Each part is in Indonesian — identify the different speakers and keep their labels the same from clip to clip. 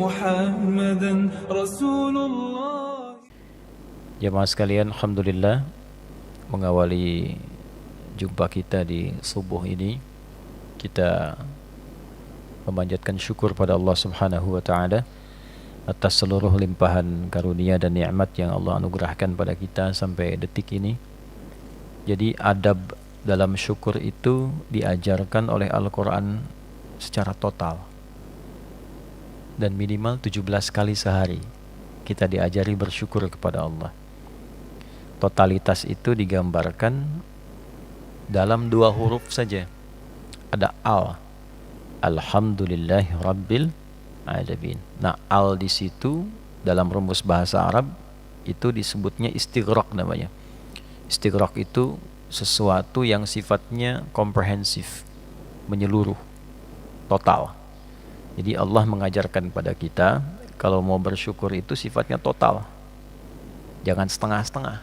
Speaker 1: محمدا رسول الله.
Speaker 2: Jemaah sekalian, alhamdulillah mengawali jumpa kita di subuh ini, kita memanjatkan syukur pada Allah Subhanahu wa taala atas seluruh limpahan karunia dan nikmat yang Allah anugerahkan pada kita sampai detik ini. Jadi adab dalam syukur itu diajarkan oleh Al-Qur'an secara total. Dan minimal 17 kali sehari kita diajari bersyukur kepada Allah. Totalitas itu digambarkan dalam 2 huruf saja. Ada al. Alhamdulillahi Rabbil Alamin. Nah, al di situ dalam rumus bahasa Arab itu disebutnya istighraq namanya. Istighraq itu sesuatu yang sifatnya komprehensif, menyeluruh, total. Jadi Allah mengajarkan pada kita kalau mau bersyukur itu sifatnya total. Jangan setengah-setengah.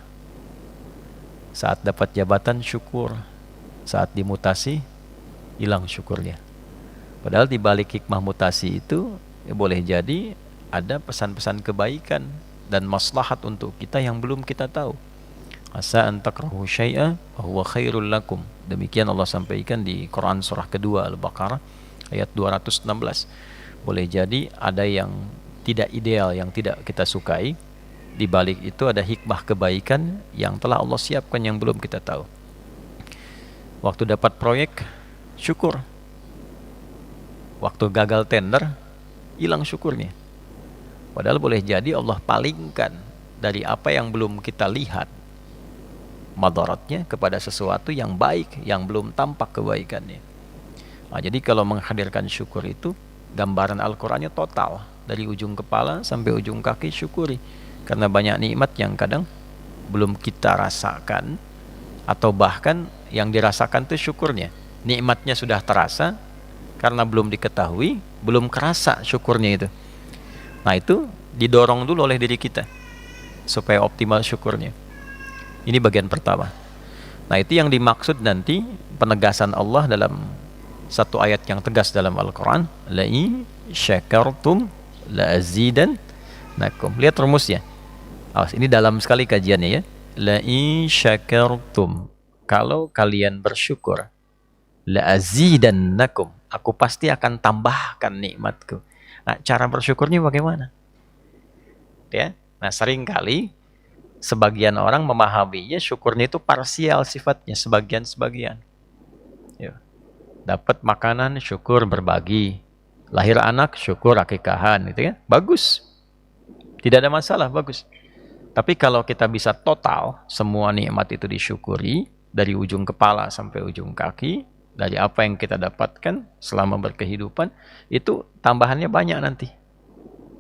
Speaker 2: Saat dapat jabatan syukur, saat dimutasi hilang syukurnya. Padahal di balik hikmah mutasi itu boleh jadi ada pesan-pesan kebaikan dan maslahat untuk kita yang belum kita tahu. Asa an takrahu syai'a wa huwa khairul lakum. Demikian Allah sampaikan di Quran surah kedua Al-Baqarah ayat 216. Boleh jadi ada yang tidak ideal, yang tidak kita sukai. Di balik itu ada hikmah kebaikan yang telah Allah siapkan yang belum kita tahu. Waktu dapat proyek, syukur. Waktu gagal tender, hilang syukurnya. Padahal boleh jadi Allah palingkan dari apa yang belum kita lihat madaratnya kepada sesuatu yang baik, yang belum tampak kebaikannya. Nah, jadi kalau menghadirkan syukur itu, gambaran Al-Qur'annya total. Dari ujung kepala sampai ujung kaki syukuri. Karena banyak nikmat yang kadang belum kita rasakan, atau bahkan yang dirasakan itu syukurnya. Nikmatnya sudah terasa, karena belum diketahui, belum kerasa syukurnya itu. Nah, itu didorong dulu oleh diri kita supaya optimal syukurnya. Ini bagian pertama. Nah, itu yang dimaksud nanti penegasan Allah dalam satu ayat yang tegas dalam Al-Quran. La'i syakartum la'azidannakum. Lihat rumusnya. Awas, ini dalam sekali kajiannya ya. La'i syakartum. Kalau kalian bersyukur, la'azidannakum. Aku pasti akan tambahkan nikmatku. Nah, cara bersyukurnya bagaimana? Ya. Nah, seringkali sebagian orang memahaminya syukurnya itu parsial sifatnya, sebagian-sebagian. Ya. Dapat makanan, syukur berbagi. Lahir anak, syukur akikahan, gitu ya. Bagus. Tidak ada masalah, bagus. Tapi kalau kita bisa total, semua nikmat itu disyukuri, dari ujung kepala sampai ujung kaki, dari apa yang kita dapatkan selama berkehidupan, itu tambahannya banyak nanti.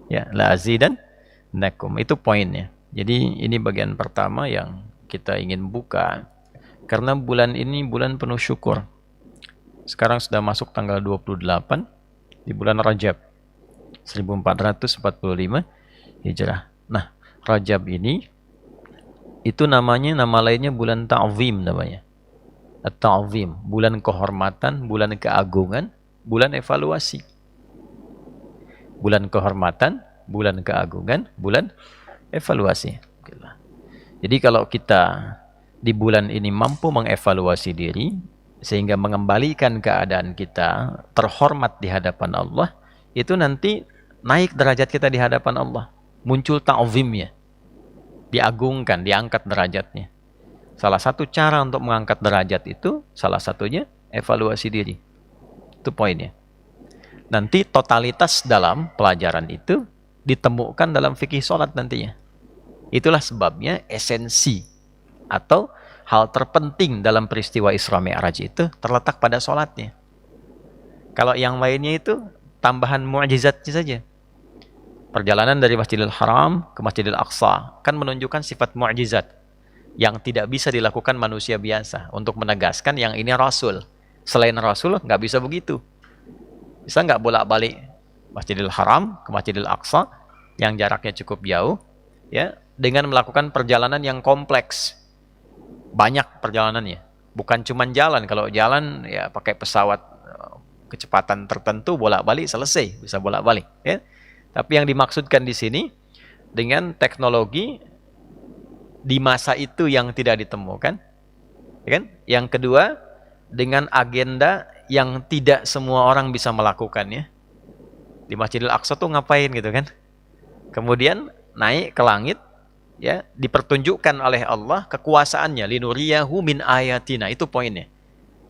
Speaker 2: Ya, la'azidannakum, itu poinnya. Jadi ini bagian pertama yang kita ingin buka. Karena bulan ini bulan penuh syukur. Sekarang sudah masuk tanggal 28 di bulan Rajab 1445 Hijrah. Nah, Rajab ini itu namanya, nama lainnya bulan Ta'zim namanya. At-Ta'zim, bulan kehormatan, bulan keagungan, bulan evaluasi. Bulan kehormatan, bulan keagungan, bulan evaluasi. Jadi kalau kita di bulan ini mampu mengevaluasi diri sehingga mengembalikan keadaan kita terhormat di hadapan Allah, itu nanti naik derajat kita di hadapan Allah. Muncul ta'zimnya. Diagungkan, diangkat derajatnya. Salah satu cara untuk mengangkat derajat itu, salah satunya evaluasi diri. Itu poinnya. Nanti totalitas dalam pelajaran itu ditemukan dalam fikih sholat nantinya. Itulah sebabnya esensi atau hal terpenting dalam peristiwa Isra Mi'raj itu terletak pada sholatnya. Kalau yang lainnya itu tambahan mu'jizatnya saja. Perjalanan dari Masjidil Haram ke Masjidil Aqsa kan menunjukkan sifat mu'jizat yang tidak bisa dilakukan manusia biasa untuk menegaskan yang ini Rasul. Selain Rasul nggak bisa begitu. Bisa nggak bolak-balik Masjidil Haram ke Masjidil Aqsa yang jaraknya cukup jauh, ya, dengan melakukan perjalanan yang kompleks. Banyak perjalanannya. Bukan cuma jalan. Kalau jalan ya pakai pesawat kecepatan tertentu bolak-balik selesai, bisa bolak-balik, ya. Tapi yang dimaksudkan di sini dengan teknologi di masa itu yang tidak ditemukan, ya kan? Yang kedua, dengan agenda yang tidak semua orang bisa melakukannya. Di Masjidil Aqsa tuh ngapain gitu kan? Kemudian naik ke langit, ya, dipertunjukkan oleh Allah kekuasaannya, linuriyahu min ayatina, itu poinnya.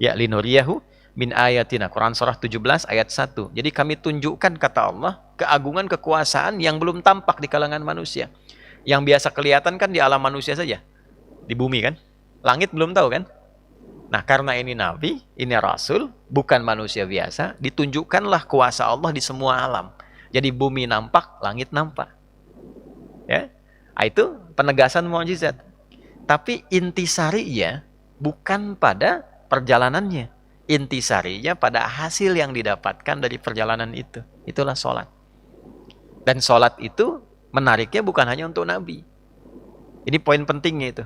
Speaker 2: Ya, linuriyahu min ayatina, Quran surah 17 ayat 1. Jadi kami tunjukkan, kata Allah, keagungan kekuasaan yang belum tampak di kalangan manusia. Yang biasa kelihatan kan di alam manusia saja, di bumi kan. Langit belum tahu kan. Nah, karena ini nabi, ini rasul, bukan manusia biasa, ditunjukkanlah kuasa Allah di semua alam. Jadi bumi nampak, langit nampak. Ya. Nah, itu penegasan mukjizat. Tapi intisarinya bukan pada perjalanannya. Intisarinya pada hasil yang didapatkan dari perjalanan itu. Itulah sholat. Dan sholat itu menariknya bukan hanya untuk nabi. Ini poin pentingnya itu.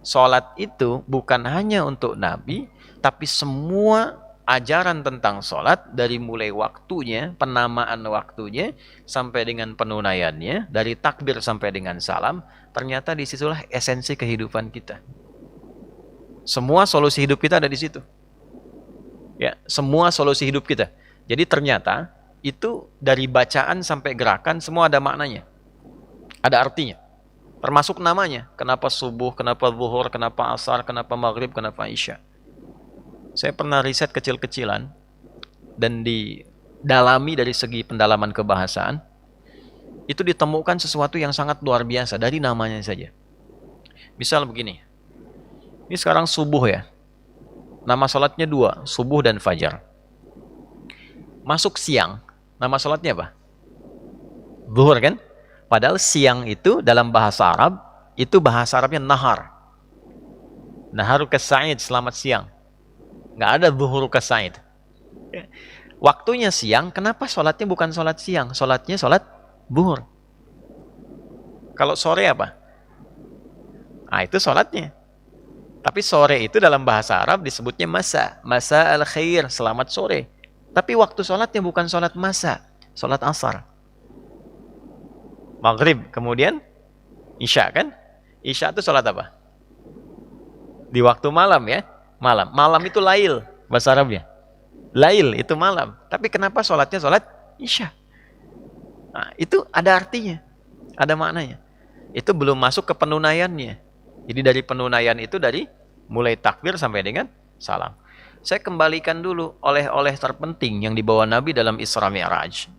Speaker 2: Sholat itu bukan hanya untuk nabi, tapi semua ajaran tentang sholat dari mulai waktunya, penamaan waktunya, sampai dengan penunaiannya, dari takbir sampai dengan salam, ternyata disitulah esensi kehidupan kita. Semua solusi hidup kita ada di situ. Ya, semua solusi hidup kita. Jadi ternyata itu dari bacaan sampai gerakan semua ada maknanya. Ada artinya. Termasuk namanya. Kenapa subuh, kenapa zuhur, kenapa asar, kenapa maghrib, kenapa isya. Saya pernah riset kecil-kecilan dan didalami dari segi pendalaman kebahasaan. Itu ditemukan sesuatu yang sangat luar biasa dari namanya saja. Misal begini. Ini sekarang subuh ya. Nama sholatnya 2, subuh dan fajar. Masuk siang, nama sholatnya apa? Zuhur kan? Padahal siang itu dalam bahasa Arab, itu bahasa Arabnya nahar. Naharu kasa'id, selamat siang. Nggak ada zuhuru kasa'id. Waktunya siang, kenapa sholatnya bukan sholat siang? Sholatnya sholat zuhur. Kalau sore apa? Nah, itu sholatnya. Tapi sore itu dalam bahasa Arab disebutnya masa. Masa al-khair, selamat sore. Tapi waktu sholatnya bukan sholat masa, sholat asar. Maghrib, kemudian isya kan? Isya itu sholat apa? Di waktu malam ya. Malam. Malam itu lail, bahasa Arabnya. Lail itu malam. Tapi kenapa sholatnya sholat isya? Nah, itu ada artinya. Ada maknanya. Itu belum masuk ke penunaiannya. Jadi dari penunaian itu dari mulai takbir sampai dengan salam. Saya kembalikan dulu oleh-oleh terpenting yang dibawa Nabi dalam Isra Mi'raj.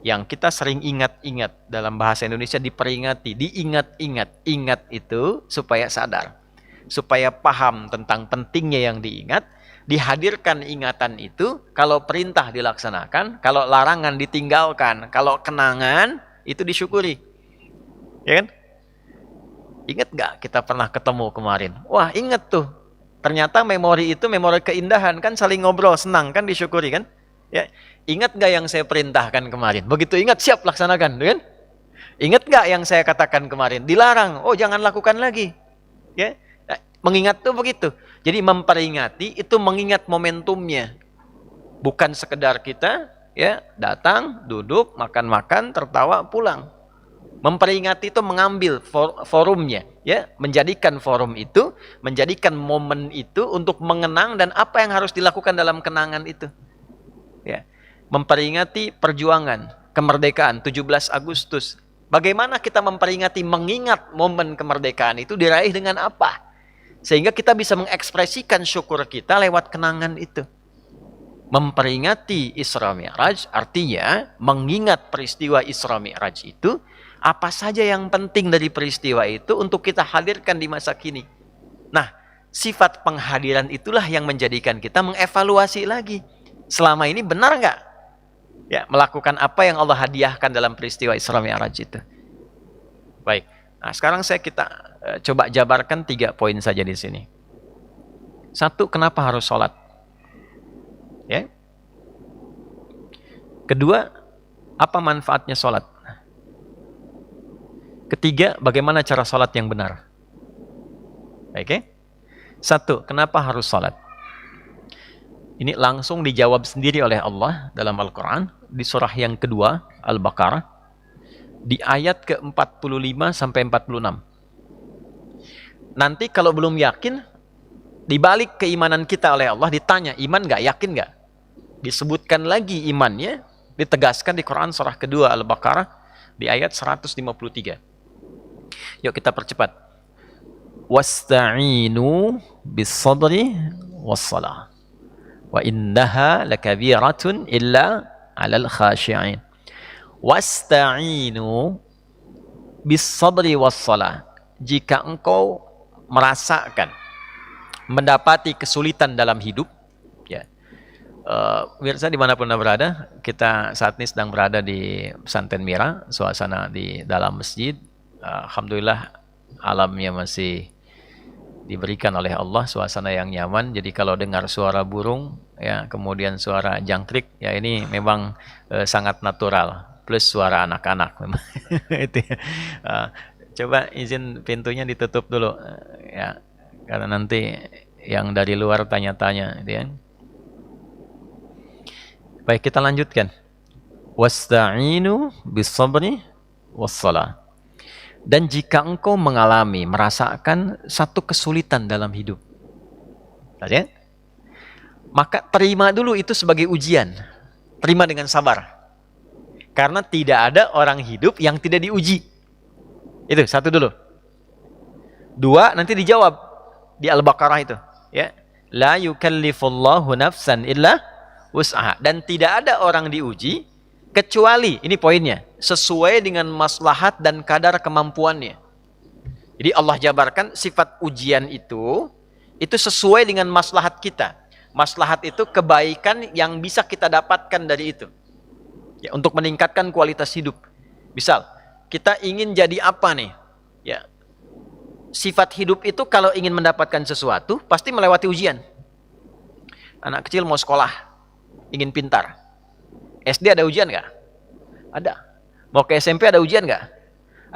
Speaker 2: Yang kita sering ingat-ingat, dalam bahasa Indonesia diperingati, diingat-ingat. Ingat itu supaya sadar, supaya paham tentang pentingnya yang diingat, dihadirkan ingatan itu, kalau perintah dilaksanakan, kalau larangan ditinggalkan, kalau kenangan itu disyukuri. Ya kan? Ingat gak kita pernah ketemu kemarin? Wah, ingat tuh. Ternyata memori itu memori keindahan, kan saling ngobrol, senang kan, disyukuri kan? Ya, ingat gak yang saya perintahkan kemarin? Begitu ingat, siap laksanakan, kan? Ingat gak yang saya katakan kemarin? Dilarang, oh jangan lakukan lagi. Ya, mengingat tuh begitu. Jadi memperingati itu mengingat momentumnya, bukan sekedar kita ya datang, duduk, makan-makan, tertawa, pulang. Memperingati itu mengambil forumnya, ya, menjadikan forum itu, menjadikan momen itu untuk mengenang dan apa yang harus dilakukan dalam kenangan itu. Ya, memperingati perjuangan kemerdekaan 17 Agustus. Bagaimana kita memperingati, mengingat momen kemerdekaan itu diraih dengan apa? Sehingga kita bisa mengekspresikan syukur kita lewat kenangan itu. Memperingati Isra Mi'raj artinya mengingat peristiwa Isra Mi'raj itu, apa saja yang penting dari peristiwa itu untuk kita hadirkan di masa kini. Nah, sifat penghadiran itulah yang menjadikan kita mengevaluasi lagi. Selama ini benar nggak ya melakukan apa yang Allah hadiahkan dalam peristiwa Isra Mi'raj itu? Baik. Nah, sekarang kita coba jabarkan 3 poin saja di sini. 1, kenapa harus sholat? Ya. Kedua, apa manfaatnya sholat? Ketiga, bagaimana cara sholat yang benar? Oke? 1, kenapa harus sholat? Ini langsung dijawab sendiri oleh Allah dalam Al-Quran di surah yang kedua, Al-Baqarah, di ayat ke-45 sampai 46. Nanti kalau belum yakin, dibalik keimanan kita oleh Allah, ditanya, iman nggak, yakin nggak? Disebutkan lagi imannya, ditegaskan di Quran surah kedua Al-Baqarah di ayat 153. Yuk kita percepat. Wasta'inu bis-sabri was-salah. Wa innaha lakabiratun illa 'alal khashi'in. Wasta'inu bis-sabri was-salah. Jika engkau merasakan, mendapati kesulitan dalam hidup, ya, pemirsa dimanapun Anda berada, kita saat ini sedang berada di Pesantren Mira, suasana di dalam masjid. Alhamdulillah alamnya masih diberikan oleh Allah suasana yang nyaman. Jadi kalau dengar suara burung, ya, kemudian suara jangkrik, ya ini memang sangat natural. Plus suara anak-anak memang. Itu ya. Coba izin pintunya ditutup dulu, ya, karena nanti yang dari luar tanya-tanya, gitu ya. Baik, kita lanjutkan. Wasta'inu bis-sabri was-salah. Dan jika engkau mengalami, merasakan satu kesulitan dalam hidup, ya, maka terima dulu itu sebagai ujian. Terima dengan sabar. Karena tidak ada orang hidup yang tidak diuji. Itu satu dulu. Dua, nanti dijawab di Al-Baqarah itu, ya. La yukallifullahu nafsan illa wus'aha. Dan tidak ada orang diuji kecuali, ini poinnya, sesuai dengan maslahat dan kadar kemampuannya. Jadi Allah jabarkan sifat ujian itu sesuai dengan maslahat kita. Maslahat itu kebaikan yang bisa kita dapatkan dari itu, ya, untuk meningkatkan kualitas hidup. Misal, kita ingin jadi apa nih? Ya, sifat hidup itu kalau ingin mendapatkan sesuatu, pasti melewati ujian. Anak kecil mau sekolah, ingin pintar. SD ada ujian nggak? Ada. Mau ke SMP ada ujian nggak?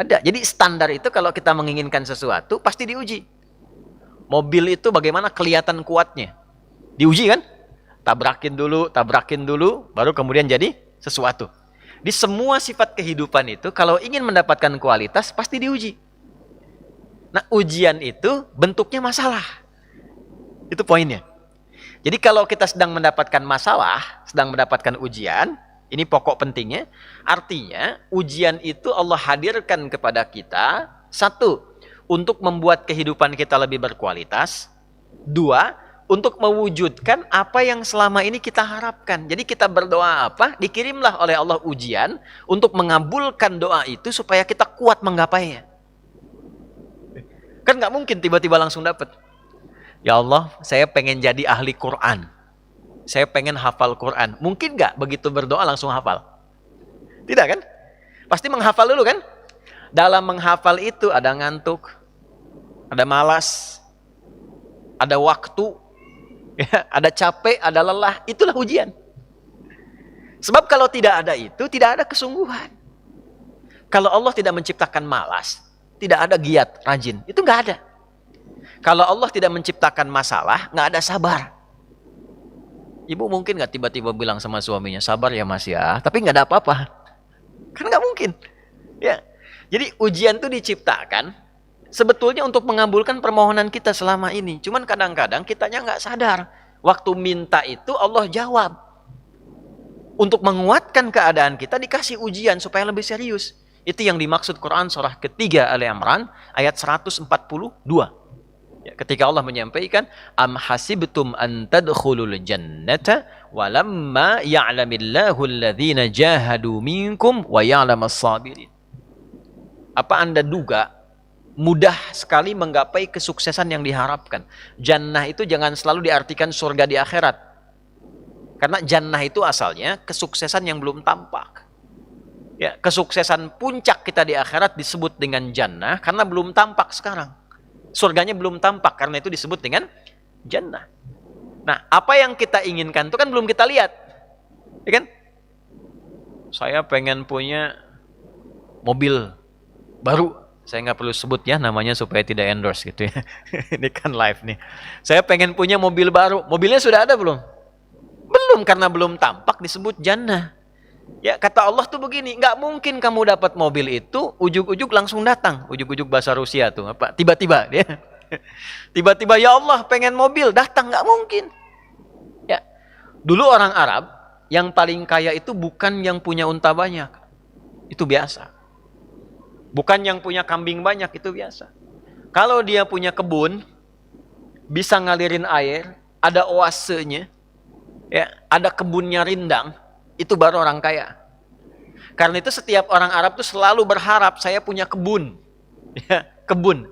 Speaker 2: Ada. Jadi standar itu kalau kita menginginkan sesuatu, pasti diuji. Mobil itu bagaimana kelihatan kuatnya? Diuji kan? Tabrakin dulu, baru kemudian jadi sesuatu. Di semua sifat kehidupan itu, kalau ingin mendapatkan kualitas, pasti diuji. Nah, ujian itu bentuknya masalah. Itu poinnya. Jadi kalau kita sedang mendapatkan masalah, sedang mendapatkan ujian, ini pokok pentingnya, artinya ujian itu Allah hadirkan kepada kita, satu, untuk membuat kehidupan kita lebih berkualitas, dua, untuk mewujudkan apa yang selama ini kita harapkan. Jadi kita berdoa apa, dikirimlah oleh Allah ujian untuk mengabulkan doa itu supaya kita kuat menggapainya. Kan nggak mungkin tiba-tiba langsung dapat. Ya Allah, saya pengen jadi ahli Quran. Saya pengen hafal Quran. Mungkin nggak begitu berdoa langsung hafal? Tidak kan? Pasti menghafal dulu kan? Dalam menghafal itu ada ngantuk, ada malas, ada waktu, ya, ada capek, ada lelah. Itulah ujian. Sebab kalau tidak ada itu, tidak ada kesungguhan. Kalau Allah tidak menciptakan malas, tidak ada giat, rajin. Itu nggak ada. Kalau Allah tidak menciptakan masalah, nggak ada sabar. Ibu mungkin nggak tiba-tiba bilang sama suaminya, sabar ya mas ya, tapi nggak ada apa-apa. Kan nggak mungkin. Ya. Jadi ujian itu diciptakan sebetulnya untuk mengabulkan permohonan kita selama ini. Cuman kadang-kadang kitanya nggak sadar. Waktu minta itu Allah jawab. Untuk menguatkan keadaan kita dikasih ujian supaya lebih serius. Itu yang dimaksud Quran surah ketiga Ali Imran ayat 142. Ya, ketika Allah menyampaikan am hasibtum an tadkhulul jannata walamma ya'lamillahu alladhina jahadu minkum wa ya'lamas sabirin. Apa Anda duga mudah sekali menggapai kesuksesan yang diharapkan? Jannah itu jangan selalu diartikan surga di akhirat. Karena jannah itu asalnya kesuksesan yang belum tampak. Ya, kesuksesan puncak kita di akhirat disebut dengan jannah karena belum tampak sekarang. Surganya belum tampak, karena itu disebut dengan jannah. Nah, apa yang kita inginkan itu kan belum kita lihat. Ya kan? Saya pengen punya mobil baru. Saya nggak perlu sebut ya namanya supaya tidak endorse gitu ya. Ini kan live nih. Saya pengen punya mobil baru. Mobilnya sudah ada belum? Belum, karena belum tampak disebut jannah. Ya, kata Allah tuh begini, nggak mungkin kamu dapat mobil itu ujug-ujug langsung datang. Ujug-ujug bahasa Rusia tuh apa? Tiba-tiba dia. Tiba-tiba ya Allah pengen mobil, datang, nggak mungkin. Ya. Dulu orang Arab yang paling kaya itu bukan yang punya unta banyak. Itu biasa. Bukan yang punya kambing banyak, itu biasa. Kalau dia punya kebun, bisa ngalirin air, ada oasenya, ya, ada kebunnya rindang, itu baru orang kaya. Karena itu setiap orang Arab tuh selalu berharap saya punya kebun. Ya, kebun.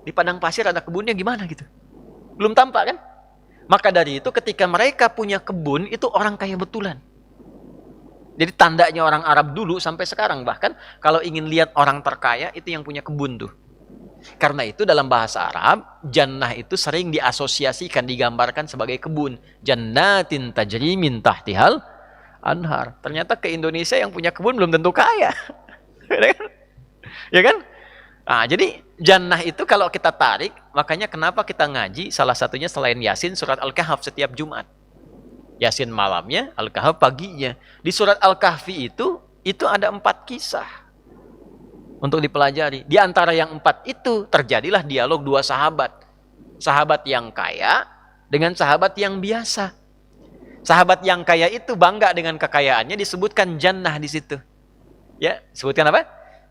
Speaker 2: Di padang pasir ada kebunnya gimana gitu. Belum tampak kan? Maka dari itu ketika mereka punya kebun, itu orang kaya betulan. Jadi tandanya orang Arab dulu sampai sekarang, bahkan kalau ingin lihat orang terkaya, itu yang punya kebun tuh. Karena itu dalam bahasa Arab, jannah itu sering diasosiasikan, digambarkan sebagai kebun. Jannatin tajri min tahtihal anhar. Ternyata ke Indonesia yang punya kebun belum tentu kaya. Ya kan? Nah, jadi jannah itu kalau kita tarik, makanya kenapa kita ngaji salah satunya selain Yasin surat Al-Kahf setiap Jumat. Yasin malamnya, Al-Kahf paginya. Di surat Al-Kahfi itu ada 4 kisah untuk dipelajari. Di antara yang 4 itu terjadilah dialog 2 sahabat. Sahabat yang kaya dengan sahabat yang biasa. Sahabat yang kaya itu bangga dengan kekayaannya, disebutkan jannah di situ. Ya, sebutkan apa?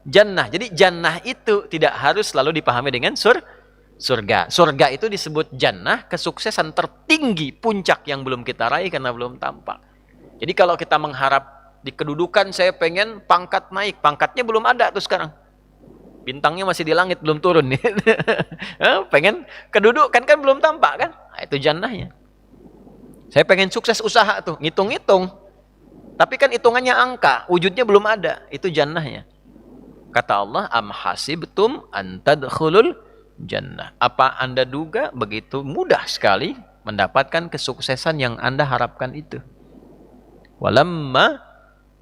Speaker 2: Jannah. Jadi jannah itu tidak harus selalu dipahami dengan surga. Surga itu disebut jannah, kesuksesan tertinggi, puncak yang belum kita raih karena belum tampak. Jadi kalau kita mengharap di kedudukan, saya pengen pangkat naik, pangkatnya belum ada tuh sekarang. Bintangnya masih di langit, belum turun nih. Pengen kedudukan kan belum tampak kan? Nah, itu jannahnya. Saya pengen sukses usaha tuh, ngitung-ngitung. Tapi kan hitungannya angka, wujudnya belum ada. Itu jannahnya. Kata Allah, am hasibtum an tadkhulul jannah. Apa Anda duga begitu mudah sekali mendapatkan kesuksesan yang Anda harapkan itu? Walamma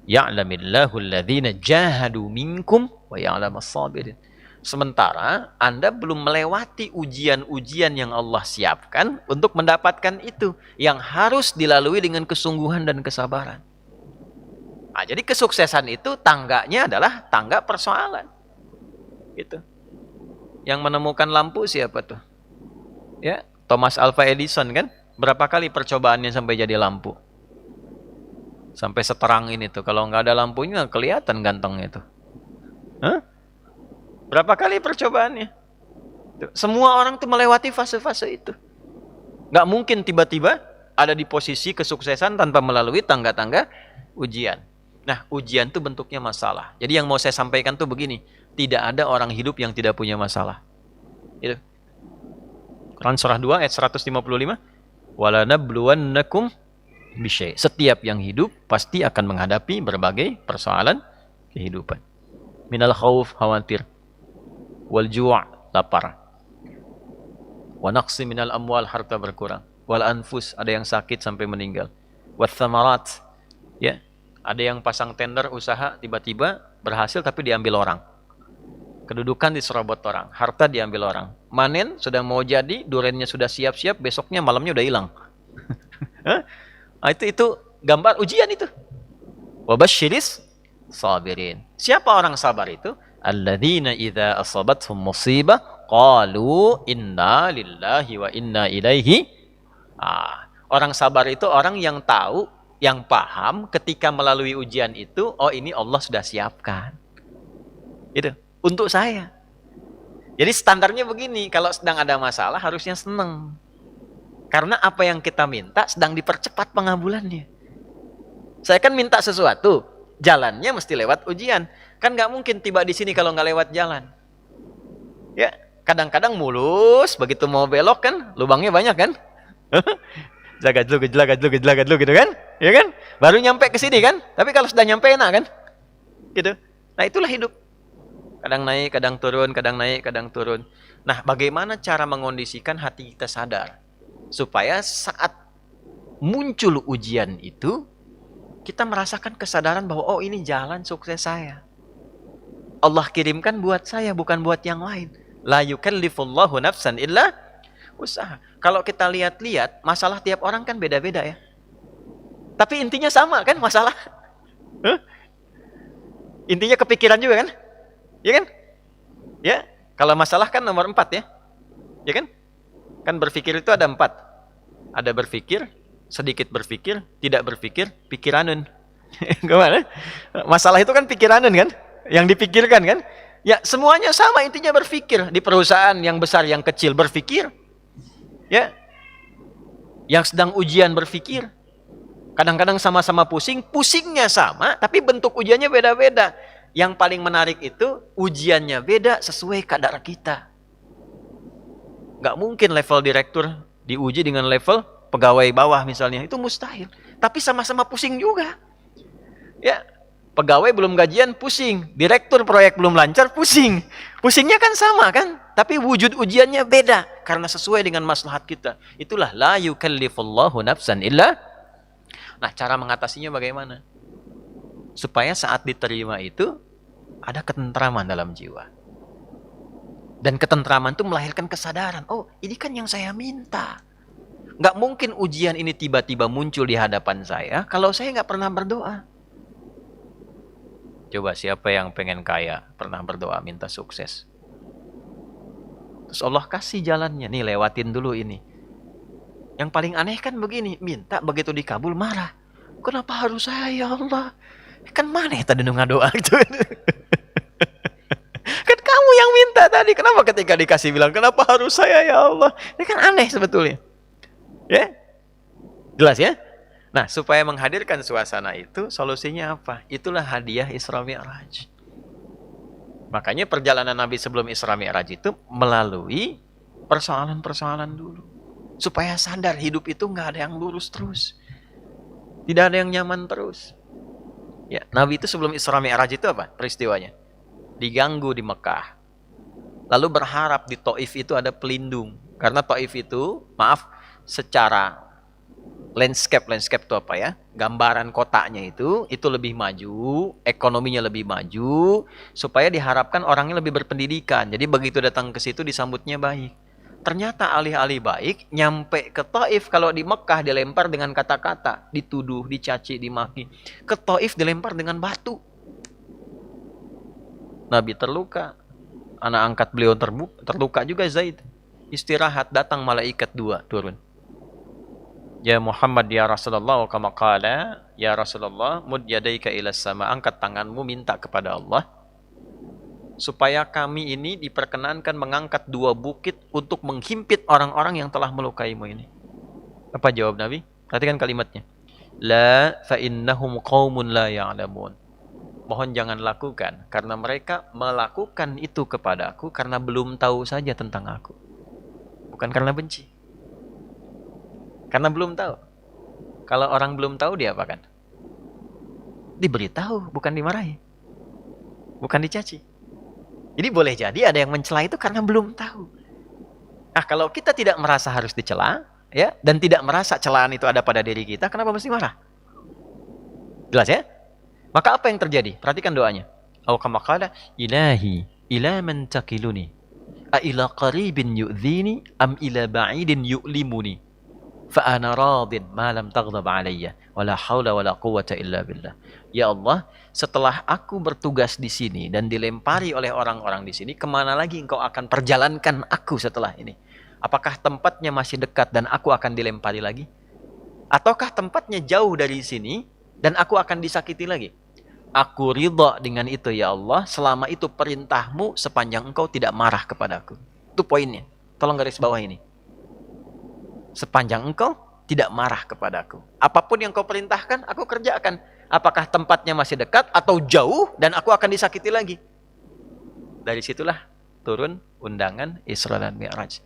Speaker 2: ya'lamillahu alladhina jahadu minkum wa ya'lamas sabirin. Sementara Anda belum melewati ujian-ujian yang Allah siapkan untuk mendapatkan itu, yang harus dilalui dengan kesungguhan dan kesabaran. Nah, jadi kesuksesan itu tangganya adalah tangga persoalan. Gitu. Yang menemukan lampu siapa tuh? Ya, Thomas Alva Edison kan? Berapa kali percobaannya sampai jadi lampu? Sampai seterang ini tuh. Kalau nggak ada lampunya kelihatan gantengnya tuh. Hah? Berapa kali percobaannya? Tuh. Semua orang tuh melewati fase-fase itu. Nggak mungkin tiba-tiba ada di posisi kesuksesan tanpa melalui tangga-tangga ujian. Nah, ujian tuh bentuknya masalah. Jadi yang mau saya sampaikan tuh begini. Tidak ada orang hidup yang tidak punya masalah. Itu. Quran surah 2 ayat 155. Walanabluwannakum bisyai. Setiap yang hidup pasti akan menghadapi berbagai persoalan kehidupan. Minal khauf, khawatir. Wal ju' lapar. Wa naqsi minal amwal, harta berkurang. Wal anfus, ada yang sakit sampai meninggal. Wath thamarat, ya. Ada yang pasang tender usaha tiba-tiba berhasil tapi diambil orang. Kedudukan diserobot orang, harta diambil orang. Manen sudah mau jadi, durennya sudah siap-siap, besoknya malamnya udah hilang. Nah, itu gambar ujian itu. Wabasyiris sabirin. Siapa orang sabar itu? Alladzina idza asabathum musibah qalu inna lillahi wa inna ilaihi. Orang sabar itu orang yang tahu, yang paham ketika melalui ujian itu, oh ini Allah sudah siapkan. Itu untuk saya. Jadi standarnya begini, kalau sedang ada masalah harusnya senang. Karena apa yang kita minta sedang dipercepat pengabulannya. Saya kan minta sesuatu, jalannya mesti lewat ujian. Kan nggak mungkin tiba di sini kalau nggak lewat jalan. Ya, kadang-kadang mulus, begitu mau belok kan, lubangnya banyak kan? Jaga dulu gitu kan? Ya kan? Baru nyampe ke sini kan? Tapi kalau sudah nyampe enak kan? Gitu. Nah, itulah hidup. Kadang naik, kadang turun, kadang naik, kadang turun. Nah, bagaimana cara mengondisikan hati kita sadar supaya saat muncul ujian itu kita merasakan kesadaran bahwa oh ini jalan sukses saya. Allah kirimkan buat saya, bukan buat yang lain. La yukallifullahu nafsan illa usaha. Kalau kita lihat-lihat, masalah tiap orang kan beda-beda ya. Tapi intinya sama kan masalah. Hah? Intinya kepikiran juga kan? Ya kan? Ya, kalau masalah kan nomor 4 ya. Ya kan? Kan berpikir itu ada 4. Ada berpikir, sedikit berpikir, tidak berpikir, pikiranun. Gimana? Masalah itu kan pikiranun kan? Yang dipikirkan kan? Ya, semuanya sama, intinya berpikir. Di perusahaan yang besar, yang kecil berpikir. Ya. Yang sedang ujian berpikir. Kadang-kadang sama-sama pusing, pusingnya sama, tapi bentuk ujiannya beda-beda. Yang paling menarik itu, ujiannya beda sesuai kadar kita. Nggak mungkin level direktur diuji dengan level pegawai bawah misalnya. Itu mustahil. Tapi sama-sama pusing juga. Ya, pegawai belum gajian pusing. Direktur proyek belum lancar pusing. Pusingnya kan sama kan? Tapi wujud ujiannya beda. Karena sesuai dengan maslahat kita. Itulah la yukallifullahu nafsan illa. Nah, cara mengatasinya bagaimana? Supaya saat diterima itu ada ketentraman dalam jiwa. Dan ketentraman itu melahirkan kesadaran. Oh, ini kan yang saya minta. Nggak mungkin ujian ini tiba-tiba muncul di hadapan saya kalau saya nggak pernah berdoa. Coba siapa yang pengen kaya, pernah berdoa minta sukses. Terus Allah kasih jalannya. Nih, lewatin dulu ini. Yang paling aneh kan begini, minta begitu dikabul marah. Kenapa harus saya ya Allah? Kan mana ya tadi doa gitu. Kan kamu yang minta tadi. Kenapa ketika dikasih bilang kenapa harus saya ya Allah? Ini kan aneh sebetulnya. Ya? Jelas ya? Nah, supaya menghadirkan suasana itu, solusinya apa? Itulah hadiah Isra Mi'raj. Makanya perjalanan Nabi sebelum Isra Mi'raj itu melalui persoalan-persoalan dulu. Supaya sadar hidup itu nggak ada yang lurus terus. Tidak ada yang nyaman terus. Ya, Nabi itu sebelum Isra Mi'raj itu apa peristiwanya? Diganggu di Mekah. Lalu berharap di Taif itu ada pelindung. Karena Taif itu, maaf, secara landscape itu apa ya? Gambaran kotanya itu lebih maju, ekonominya lebih maju, supaya diharapkan orangnya lebih berpendidikan. Jadi begitu datang ke situ disambutnya baik. Ternyata alih-alih baik, nyampe ke Taif, kalau di Mekah dilempar dengan kata-kata, dituduh, dicaci, dimaki. Ke Taif dilempar dengan batu. Nabi terluka. Anak angkat beliau terluka juga Zaid. Istirahat, datang malaikat 2 turun. Ya Muhammad ya Rasulullah, kama qala, ya Rasulullah, mud yadaika ila sama, angkat tanganmu minta kepada Allah supaya kami ini diperkenankan mengangkat 2 bukit untuk menghimpit orang-orang yang telah melukaimu ini. Apa jawab Nabi? Perhatikan kalimatnya. La fa innahum qaumun la ya'lamun. Mohon jangan lakukan, karena mereka melakukan itu kepadaku karena belum tahu saja tentang aku. Bukan karena benci. Karena belum tahu. Kalau orang belum tahu dia apakan? Diberitahu, bukan dimarahi. Bukan dicaci. Jadi boleh jadi ada yang mencela itu karena belum tahu. Nah, kalau kita tidak merasa harus dicela, ya, dan tidak merasa celaan itu ada pada diri kita, kenapa mesti marah? Jelas ya? Maka apa yang terjadi? Perhatikan doanya. Aw kama qala, ilahi ila man takiluni. A ila qaribin yu'dhini am ila ba'idin yu'limuni. Fa ana radin ma lam taghdab alayya wala haula wala quwwata illa billah. Ya Allah, setelah aku bertugas di sini dan dilempari oleh orang-orang di sini, kemana lagi engkau akan perjalankan aku setelah ini? Apakah tempatnya masih dekat dan aku akan dilempari lagi? Ataukah tempatnya jauh dari sini dan aku akan disakiti lagi? Aku ridha dengan itu ya Allah, selama itu perintahmu sepanjang engkau tidak marah kepadaku. Itu poinnya. Tolong garis bawah ini. Sepanjang engkau tidak marah kepadaku. Apapun yang kau perintahkan, aku kerjakan. Apakah tempatnya masih dekat atau jauh dan aku akan disakiti lagi. Dari situlah turun undangan Isra dan Mi'raj.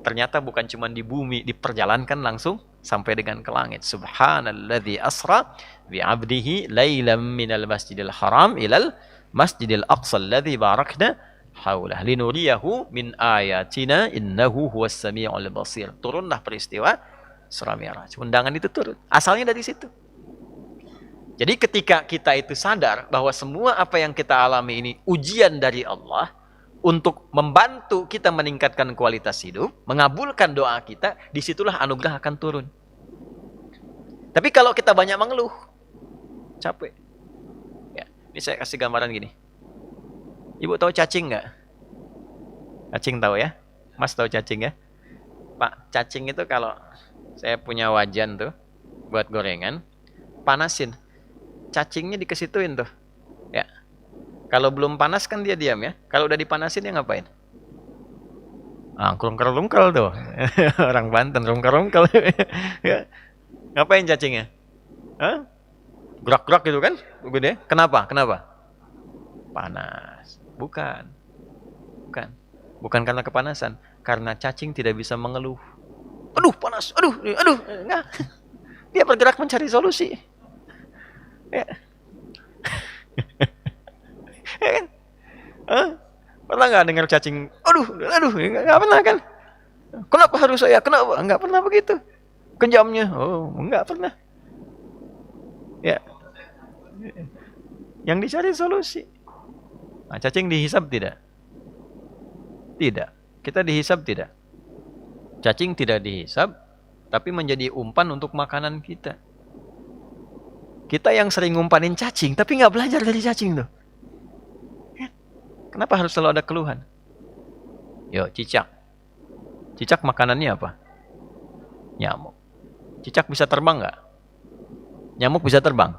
Speaker 2: Ternyata bukan cuma di bumi, diperjalankan langsung sampai dengan ke langit. Subhanalladzi asra bi'abdihi lailam minal masjidil haram ilal masjidil aqsa alladzi barakna haulah linuriyahu min ayatina innahu huwas sami'ul basir. Turunlah peristiwa Isra Mi'raj. Undangan itu turun. Asalnya dari situ. Jadi ketika kita itu sadar bahwa semua apa yang kita alami ini ujian dari Allah untuk membantu kita meningkatkan kualitas hidup, mengabulkan doa kita, disitulah anugerah akan turun. Tapi kalau kita banyak mengeluh, capek. Ini saya kasih gambaran gini. Ibu tahu cacing nggak? Cacing tahu ya? Mas tahu cacing ya? Pak, cacing itu kalau saya punya wajan tuh buat gorengan, panasin. Cacingnya dikesituin tuh. Ya. Kalau belum panas kan dia diam ya. Kalau udah dipanasin dia ngapain? Krungkel-krungkel tuh. Orang Banten krungkel-krungkel. Ya. Ngapain cacingnya? Hah? Gerak-gerak gitu kan? Gede. Kenapa? Kenapa? Panas. Bukan. Bukan. Bukan karena kepanasan, karena cacing tidak bisa mengeluh. Aduh, panas. Aduh, enggak. Dia bergerak mencari solusi. Ya. Ya kan? Hah? Pernah nggak dengar cacing? Aduh, nggak pernah kan? Kenapa harus saya? Kenapa? Nggak pernah begitu. Kejamnya, oh, nggak pernah. Ya, yang dicari solusi. Nah, cacing dihisab tidak? Tidak. Kita dihisab tidak? Cacing tidak dihisab, tapi menjadi umpan untuk makanan kita. Kita yang sering ngumpanin cacing, tapi nggak belajar dari cacing tuh. Kenapa harus selalu ada keluhan? Yo, cicak. Cicak makanannya apa? Nyamuk. Cicak bisa terbang nggak? Nyamuk bisa terbang.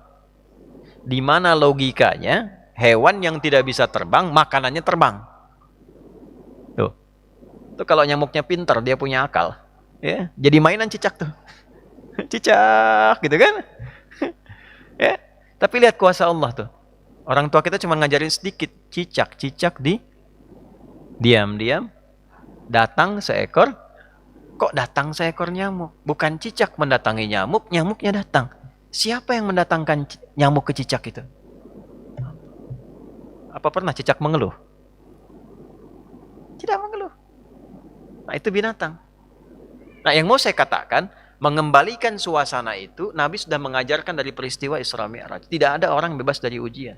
Speaker 2: Di mana logikanya hewan yang tidak bisa terbang, makanannya terbang? Tuh. Tuh kalau nyamuknya pintar, dia punya akal. Ya, jadi mainan cicak tuh. Cicak, gitu kan? Ya, tapi lihat kuasa Allah tuh. Orang tua kita cuma ngajarin sedikit. Cicak diam-diam datang seekor. Kok datang seekor nyamuk? Bukan cicak mendatangi nyamuk, nyamuknya datang. Siapa yang mendatangkan nyamuk ke cicak itu? Apa pernah cicak mengeluh? Tidak mengeluh. Nah, itu binatang. Nah, yang mau saya katakan, mengembalikan suasana itu, Nabi sudah mengajarkan dari peristiwa Isra Mi'raj. Tidak ada orang bebas dari ujian.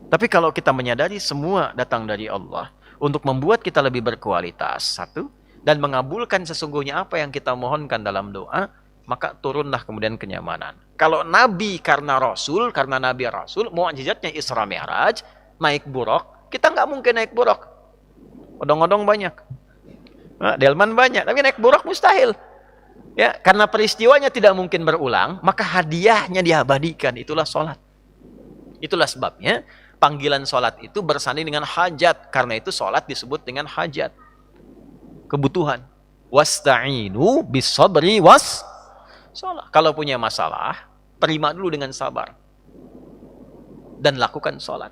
Speaker 2: Tapi kalau kita menyadari semua datang dari Allah untuk membuat kita lebih berkualitas, satu, dan mengabulkan sesungguhnya apa yang kita mohonkan dalam doa, maka turunlah kemudian kenyamanan. Kalau Nabi karena Rasul, karena Nabi Rasul, mukjizatnya Isra Mi'raj, naik buruk, kita nggak mungkin naik buruk. Odong-odong banyak. Nah, delman banyak, tapi naik buruk mustahil. Ya, karena peristiwanya tidak mungkin berulang, maka hadiahnya diabadikan, itulah sholat. Itulah sebabnya panggilan sholat itu bersanding dengan hajat. Karena itu sholat disebut dengan hajat. Kebutuhan. Wasta'inu bisabri was sholat. Kalau punya masalah, terima dulu dengan sabar. Dan lakukan sholat.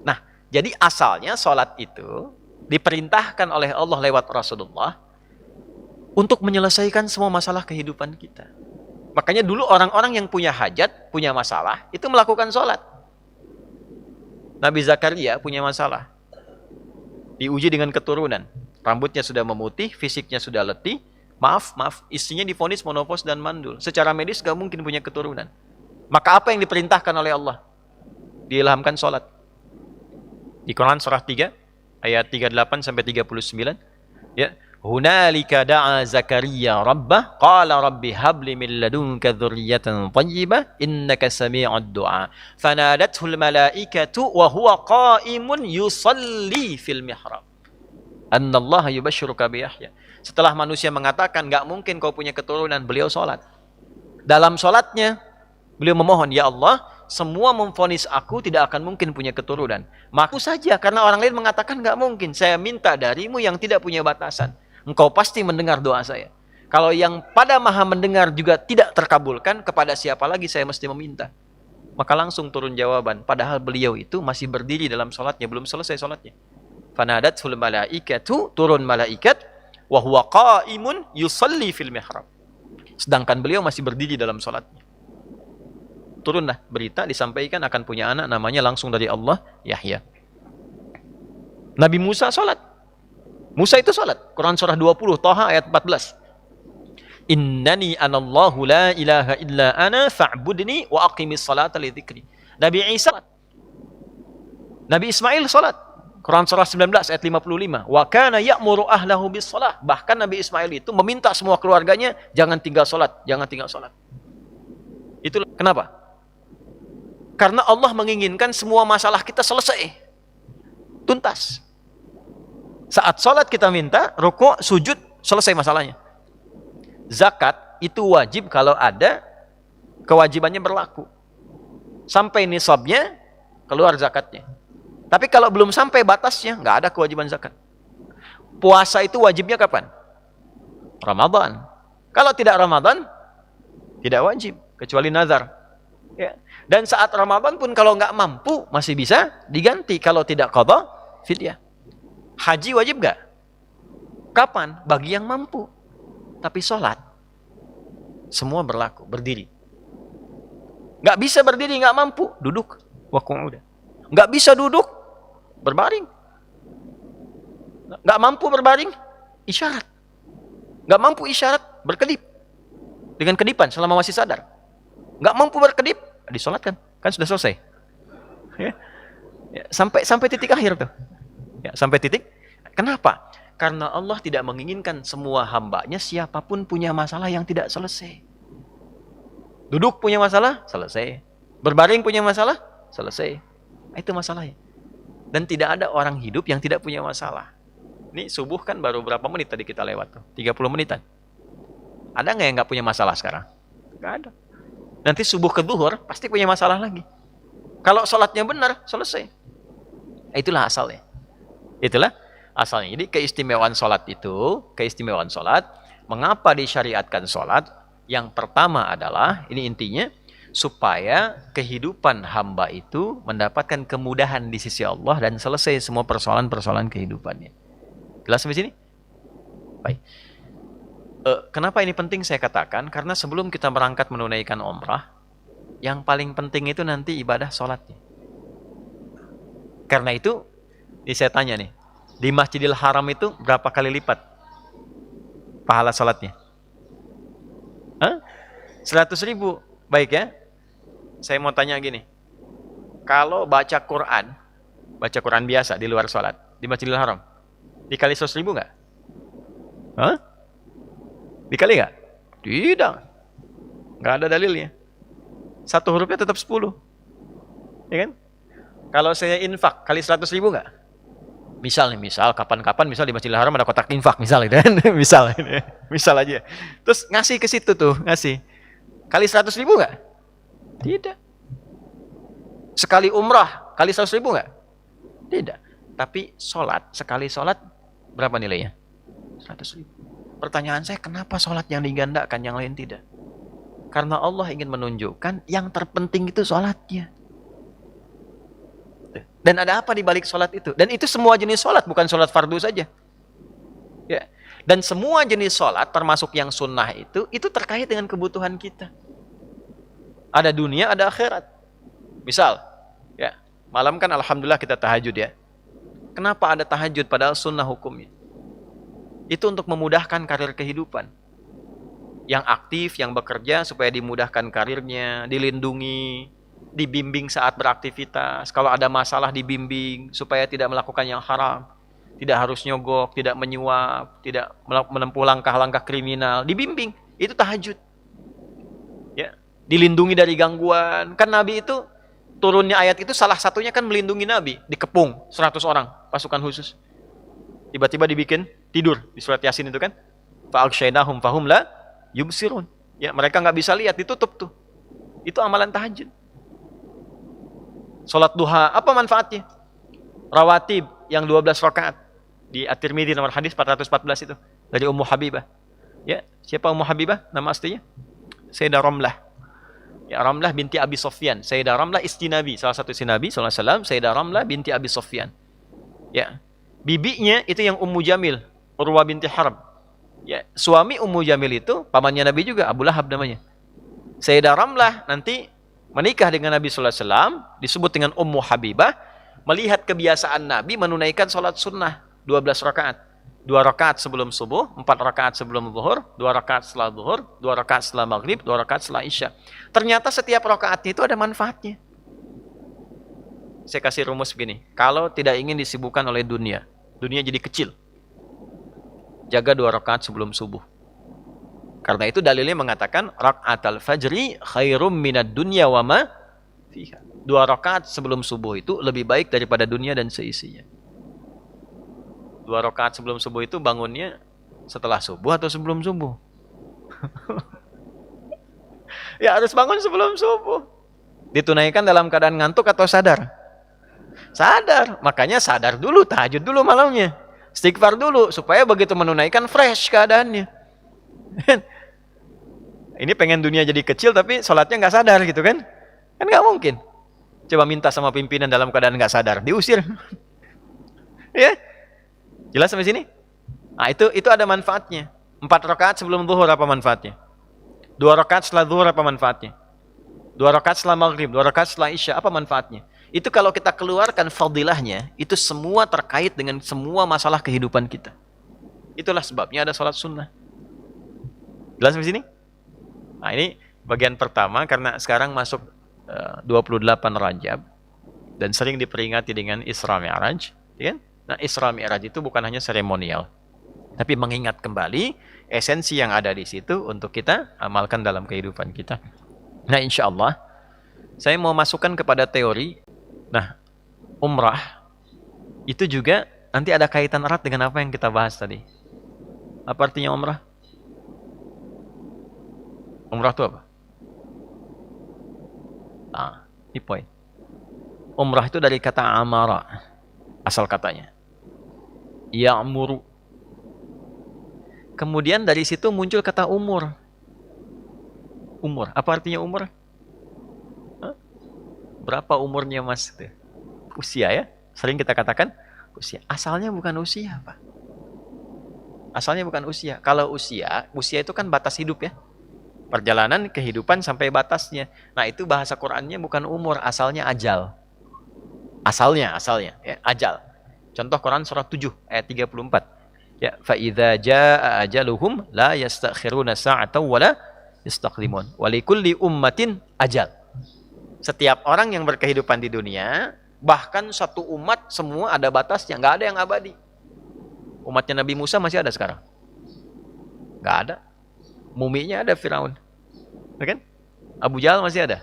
Speaker 2: Nah, jadi asalnya sholat itu diperintahkan oleh Allah lewat Rasulullah untuk menyelesaikan semua masalah kehidupan kita. Makanya dulu orang-orang yang punya hajat, punya masalah, itu melakukan sholat. Nabi Zakaria punya masalah. Diuji dengan keturunan. Rambutnya sudah memutih, fisiknya sudah letih. Maaf, istrinya divonis menopause dan mandul. Secara medis gak mungkin punya keturunan. Maka apa yang diperintahkan oleh Allah? Diilhamkan sholat. Di Quran surah 3, ayat 38 sampai 39. Ya. Hunalika da'a Zakaria rabbah qala rabbi habli min ladunka dzurriyyatan thayyibah innaka sami'ud du'a fanadathu al malaikatu wa huwa qa'imun yusalli fil mihrab annallaha yubashshiruka bi Yahya. Setelah manusia mengatakan enggak mungkin kau punya keturunan, beliau salat. Dalam salatnya beliau memohon, ya Allah, semua memvonis aku tidak akan mungkin punya keturunan. Maku saja karena orang lain mengatakan enggak mungkin. Saya minta darimu yang tidak punya batasan. Engkau pasti mendengar doa saya. Kalau yang pada maha mendengar juga tidak terkabulkan, kepada siapa lagi saya mesti meminta? Maka langsung turun jawaban. Padahal beliau itu masih berdiri dalam sholatnya, belum selesai sholatnya. Fanadathul malaikatu, turun malaikat, wa huwa qa'imun yusalli fil mihrab. Sedangkan beliau masih berdiri dalam sholatnya. Turunlah berita, disampaikan akan punya anak, namanya langsung dari Allah, Yahya. Nabi Musa sholat. Musa itu salat. Quran surah 20, Thaha ayat 14. Innani anallahu la ilaha illa ana fa'budni wa aqimis salata li dzikri. Nabi Isa salat. Nabi Ismail salat. Quran surah 19 ayat 55. Wa kana ya'muru ahlahu bis salah. Bahkan Nabi Ismail itu meminta semua keluarganya jangan tinggal salat, jangan tinggal salat. Itulah kenapa? Karena Allah menginginkan semua masalah kita selesai, tuntas. Saat sholat kita minta, rukuk, sujud, selesai masalahnya. Zakat itu wajib kalau ada, kewajibannya berlaku. Sampai nisabnya, keluar zakatnya. Tapi kalau belum sampai batasnya, nggak ada kewajiban zakat. Puasa itu wajibnya kapan? Ramadan. Kalau tidak Ramadan, tidak wajib, kecuali nazar. Ya. Dan saat Ramadan pun kalau nggak mampu, masih bisa diganti. Kalau tidak qadha, fidyah. Haji wajib nggak? Kapan? Bagi yang mampu. Tapi sholat, semua berlaku, berdiri. Nggak bisa berdiri, nggak mampu, duduk. Waqu'uda. Nggak bisa duduk, berbaring. Nggak mampu berbaring, isyarat. Nggak mampu isyarat, berkedip. Dengan kedipan selama masih sadar. Nggak mampu berkedip, disolatkan. Kan sudah selesai. Ya. Ya, sampai titik akhir tuh. Ya, sampai titik. Kenapa? Karena Allah tidak menginginkan semua hambanya siapapun punya masalah yang tidak selesai. Duduk punya masalah, selesai. Berbaring punya masalah, selesai. Itu masalahnya. Dan tidak ada orang hidup yang tidak punya masalah. Ini subuh kan baru berapa menit tadi kita lewat tuh? 30 menitan. Ada nggak yang nggak punya masalah sekarang? Nggak ada. Nanti subuh ke zuhur pasti punya masalah lagi. Kalau sholatnya benar, selesai. Itulah asalnya. Itulah asalnya. Jadi keistimewaan sholat itu, keistimewaan sholat, mengapa disyariatkan sholat? Yang pertama adalah, ini intinya, supaya kehidupan hamba itu mendapatkan kemudahan di sisi Allah dan selesai semua persoalan-persoalan kehidupannya. Jelas sampai sini? Baik. Kenapa ini penting saya katakan? Karena sebelum kita berangkat menunaikan umrah, yang paling penting itu nanti ibadah sholatnya. Karena itu, ini saya tanya nih, di Masjidil Haram itu berapa kali lipat pahala sholatnya? 100.000. Baik ya. Saya mau tanya gini. Kalau baca Quran biasa di luar sholat, di Masjidil Haram, dikali 100.000 nggak? Dikali nggak? Tidak. Nggak ada dalilnya. Satu hurufnya tetap 10. Ya kan? Kalau saya infak, kali 100.000 nggak? Misal kapan-kapan misal di Masjidil Haram ada kotak infak misal gitu kan. misal aja. Terus ngasih ke situ tuh, ngasih. Kali 100.000 nggak? Tidak. Sekali umrah, kali 100.000 nggak? Tidak. Tapi sekali sholat, berapa nilainya? 100.000. Pertanyaan saya, kenapa sholat yang digandakan, yang lain tidak? Karena Allah ingin menunjukkan yang terpenting itu sholatnya. Dan ada apa di balik sholat itu? Dan itu semua jenis sholat, bukan sholat fardu saja. Ya. Dan semua jenis sholat, termasuk yang sunnah itu terkait dengan kebutuhan kita. Ada dunia, ada akhirat. Misal, ya, malam kan alhamdulillah kita tahajud ya. Kenapa ada tahajud padahal sunnah hukumnya? Itu untuk memudahkan karir kehidupan. Yang aktif, yang bekerja supaya dimudahkan karirnya, dilindungi, dibimbing saat beraktivitas. Kalau ada masalah dibimbing supaya tidak melakukan yang haram. Tidak harus nyogok, tidak menyuap, tidak menempuh langkah-langkah kriminal. Dibimbing, itu tahajud. Ya, dilindungi dari gangguan. Kan Nabi itu, turunnya ayat itu salah satunya kan melindungi Nabi. Dikepung 100 orang, pasukan khusus. Tiba-tiba dibikin tidur di surat Yasin itu kan. Fa'aghshaynahum fahum la yubsirun. Ya, mereka nggak bisa lihat, ditutup tuh. Itu amalan tahajud. Salat duha, apa manfaatnya? Rawatib yang 12 rakaat di At-Tirmidzi nomor hadis 414 itu dari Ummu Habibah. Ya, siapa Ummu Habibah? Nama aslinya Sayyidah Ramlah. Ya, Ramlah binti Abi Sufyan. Sayyidah Ramlah istri Nabi, salah satu istri Nabi sallallahu alaihi wasallam, Sayyidah Ramlah binti Abi Sufyan. Ya. Bibinya itu yang Ummu Jamil, Urwah binti Harb. Ya, suami Ummu Jamil itu pamannya Nabi juga, Abu Lahab namanya. Sayyidah Ramlah nanti menikah dengan Nabi sallallahu alaihi wasallam, disebut dengan Ummu Habibah, melihat kebiasaan Nabi menunaikan salat sunnah 12 rakaat. 2 rakaat sebelum subuh, 4 rakaat sebelum zuhur, 2 rakaat setelah zuhur, 2 rakaat setelah maghrib, 2 rakaat setelah isya. Ternyata setiap rakaatnya itu ada manfaatnya. Saya kasih rumus begini, kalau tidak ingin disibukkan oleh dunia jadi kecil, jaga 2 rakaat sebelum subuh. Karena itu dalilnya mengatakan rakaatul fajri khairum minad dunya wa ma fiha. 2 rakaat sebelum subuh itu lebih baik daripada dunia dan seisinya. 2 rakaat sebelum subuh itu bangunnya setelah subuh atau sebelum subuh? Ya harus bangun sebelum subuh. Ditunaikan dalam keadaan ngantuk atau sadar? Sadar. Makanya sadar dulu, tahajud dulu malamnya. Istighfar dulu, supaya begitu menunaikan fresh keadaannya. Ini pengen dunia jadi kecil tapi sholatnya nggak sadar gitu kan? Kan nggak mungkin. Coba minta sama pimpinan dalam keadaan nggak sadar, diusir. Ya, jelas sampai sini? Nah, itu ada manfaatnya. 4 rakaat sebelum zuhur apa manfaatnya? 2 rakaat setelah zuhur apa manfaatnya? 2 rakaat setelah maghrib, 2 rakaat setelah isya apa manfaatnya? Itu kalau kita keluarkan fadilahnya, itu semua terkait dengan semua masalah kehidupan kita. Itulah sebabnya ada sholat sunnah. Jelas sampai sini? Nah, ini bagian pertama karena sekarang masuk 28 Rajab dan sering diperingati dengan Isra Mi'raj, ya kan? Nah, Isra Mi'raj itu bukan hanya seremonial, tapi mengingat kembali esensi yang ada di situ untuk kita amalkan dalam kehidupan kita. Nah, insya Allah saya mau masukkan kepada teori. Nah, umrah itu juga nanti ada kaitan erat dengan apa yang kita bahas tadi. Apa artinya umrah? Umrah itu apa? Nah, ini poin. Umrah itu dari kata amara, asal katanya. Ya'muru. Kemudian dari situ muncul kata umur. Umur, apa artinya umur? Hah? Berapa umurnya mas? Usia ya, sering kita katakan usia. Asalnya bukan usia, Pak. Asalnya bukan usia. Kalau usia itu kan batas hidup ya. Perjalanan kehidupan sampai batasnya. Nah, itu bahasa Qur'annya bukan umur, asalnya ajal. Asalnya ya, ajal. Contoh Quran surah 7 ayat 34. Ya, fa idza jaa ajaluhum la yastakhiruna sa'atan wala yastaqdimun. Wa likulli ummatin ajal. Setiap orang yang berkehidupan di dunia, bahkan satu umat semua ada batasnya, enggak ada yang abadi. Umatnya Nabi Musa masih ada sekarang? Enggak ada. Muminya ada Firaun. Ya kan? Abu Jahal masih ada?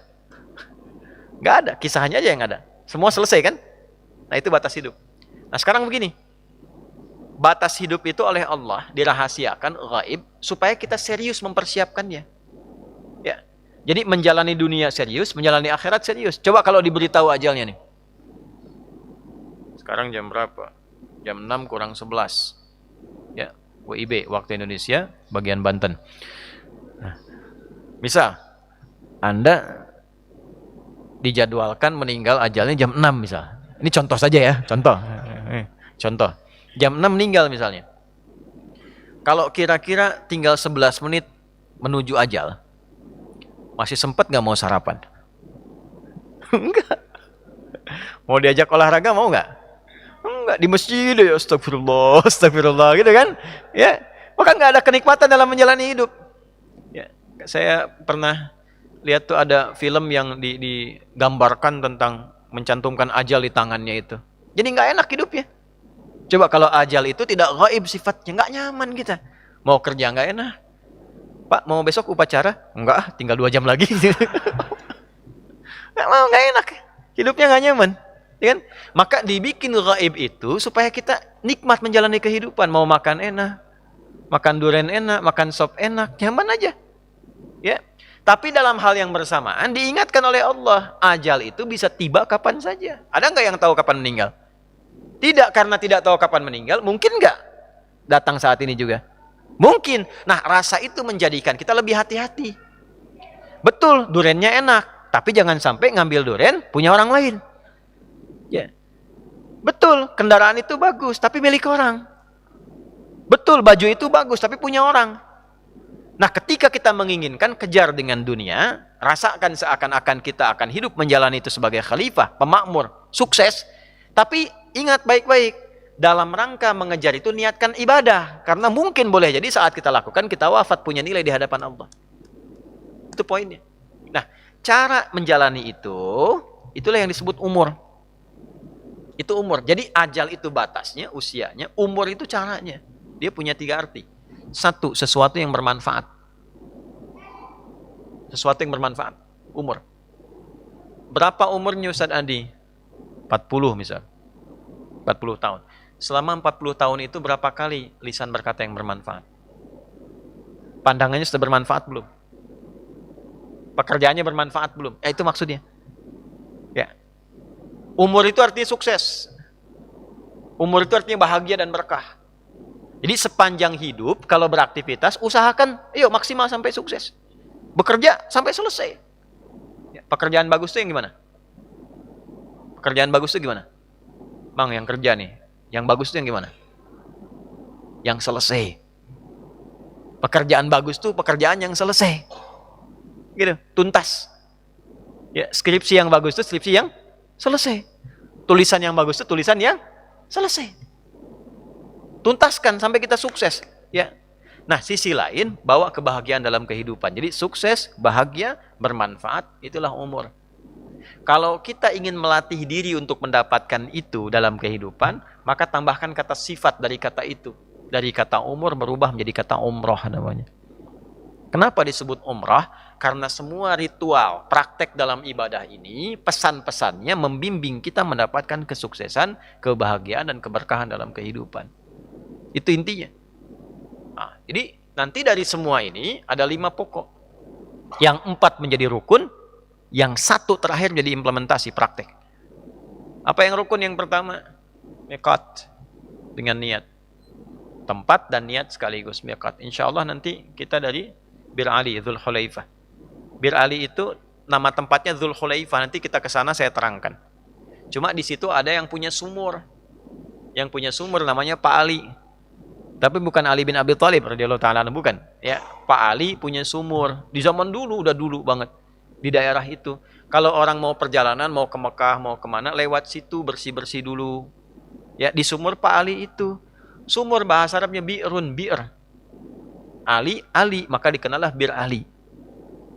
Speaker 2: Enggak ada, kisahnya aja yang ada. Semua selesai kan? Nah, itu batas hidup. Nah, sekarang begini. Batas hidup itu oleh Allah dirahasiakan gaib supaya kita serius mempersiapkannya. Ya. Jadi menjalani dunia serius, menjalani akhirat serius. Coba kalau diberitahu ajalnya nih. Sekarang jam berapa? Jam 6 kurang 11. Ya, WIB waktu Indonesia bagian Banten. Nah, misal Anda dijadwalkan meninggal ajalnya jam 6 misal. Ini contoh saja ya, contoh. Contoh. Jam 6 meninggal misalnya. Kalau kira-kira tinggal 11 menit menuju ajal, masih sempat nggak mau sarapan? Enggak. Mau diajak olahraga mau nggak? Enggak, di masjid ya, astagfirullah, astagfirullah gitu kan? Ya, maka nggak ada kenikmatan dalam menjalani hidup. Ya, saya pernah lihat tuh ada film yang digambarkan tentang mencantumkan ajal di tangannya itu. Jadi nggak enak hidupnya. Coba kalau ajal itu tidak gaib sifatnya, nggak nyaman kita. Mau kerja nggak enak. Pak, mau besok upacara? Enggak, tinggal 2 jam lagi. Nggak mau, nggak enak. Hidupnya nggak nyaman. Ya kan? Maka dibikin gaib itu supaya kita nikmat menjalani kehidupan. Mau makan enak, makan durian enak, makan sop enak, nyaman aja. Ya. Tapi dalam hal yang bersamaan diingatkan oleh Allah, ajal itu bisa tiba kapan saja. Ada nggak yang tahu kapan meninggal? Tidak, karena tidak tahu kapan meninggal, mungkin nggak datang saat ini juga? Mungkin. Nah, rasa itu menjadikan kita lebih hati-hati. Betul, duriannya enak, tapi jangan sampai ngambil durian punya orang lain. Ya. Betul, kendaraan itu bagus, tapi milik orang. Betul, baju itu bagus, tapi punya orang. Nah, ketika kita menginginkan kejar dengan dunia, rasakan seakan-akan kita akan hidup menjalani itu sebagai khalifah, pemakmur, sukses, tapi ingat baik-baik, dalam rangka mengejar itu niatkan ibadah, karena mungkin boleh jadi saat kita lakukan, kita wafat punya nilai di hadapan Allah. Itu poinnya. Nah, cara menjalani itu, itulah yang disebut umur. Itu umur. Jadi ajal itu batasnya, usianya, umur itu caranya. Dia punya 3 arti. 1, sesuatu yang bermanfaat. Sesuatu yang bermanfaat. Umur. Berapa umurnya Ustaz Adi? 40 misal. 40 tahun. Selama 40 tahun itu berapa kali lisan berkata yang bermanfaat? Pandangannya sudah bermanfaat belum? Pekerjaannya bermanfaat belum? Itu maksudnya. Ya. Umur itu artinya sukses. Umur itu artinya bahagia dan berkah. Jadi sepanjang hidup kalau beraktivitas usahakan maksimal sampai sukses. Bekerja sampai selesai. Ya, pekerjaan bagus itu yang gimana? Pekerjaan bagus itu gimana? Bang yang kerja nih, yang bagus itu yang gimana? Yang selesai. Pekerjaan bagus tuh pekerjaan yang selesai. Gitu, tuntas. Ya, skripsi yang bagus tuh skripsi yang selesai. Tulisan yang bagus tuh tulisan yang selesai. Tuntaskan sampai kita sukses, ya. Nah, sisi lain bawa kebahagiaan dalam kehidupan. Jadi sukses, bahagia, bermanfaat, itulah umur. Kalau kita ingin melatih diri untuk mendapatkan itu dalam kehidupan, maka tambahkan kata sifat dari kata itu. Dari kata umur berubah menjadi kata umroh namanya. Kenapa disebut umrah? Karena semua ritual, praktek dalam ibadah ini, pesan-pesannya membimbing kita mendapatkan kesuksesan, kebahagiaan, dan keberkahan dalam kehidupan. Itu intinya. Nah, jadi nanti dari semua ini ada 5 pokok. Yang 4 menjadi rukun, yang 1 terakhir menjadi implementasi praktek. Apa yang rukun yang pertama? Miqat, dengan niat. Tempat dan niat sekaligus miqat. Insya Allah nanti kita dari Bir Ali, Dzul Khulaifah. Bir Ali itu nama tempatnya Dzul Khulaifah. Nanti kita ke sana saya terangkan. Cuma di situ ada yang punya sumur. Yang punya sumur namanya Pak Ali. Tapi bukan Ali bin Abi Thalib radhiyallahu ta'ala, bukan. Ya, Pak Ali punya sumur. Di zaman dulu, udah dulu banget. Di daerah itu. Kalau orang mau perjalanan, mau ke Mekah, mau kemana, lewat situ bersih-bersih dulu. Ya, di sumur Pak Ali itu. Sumur bahasa Arabnya bi'run, bi'r. Ali, Ali, maka dikenallah Bir Ali.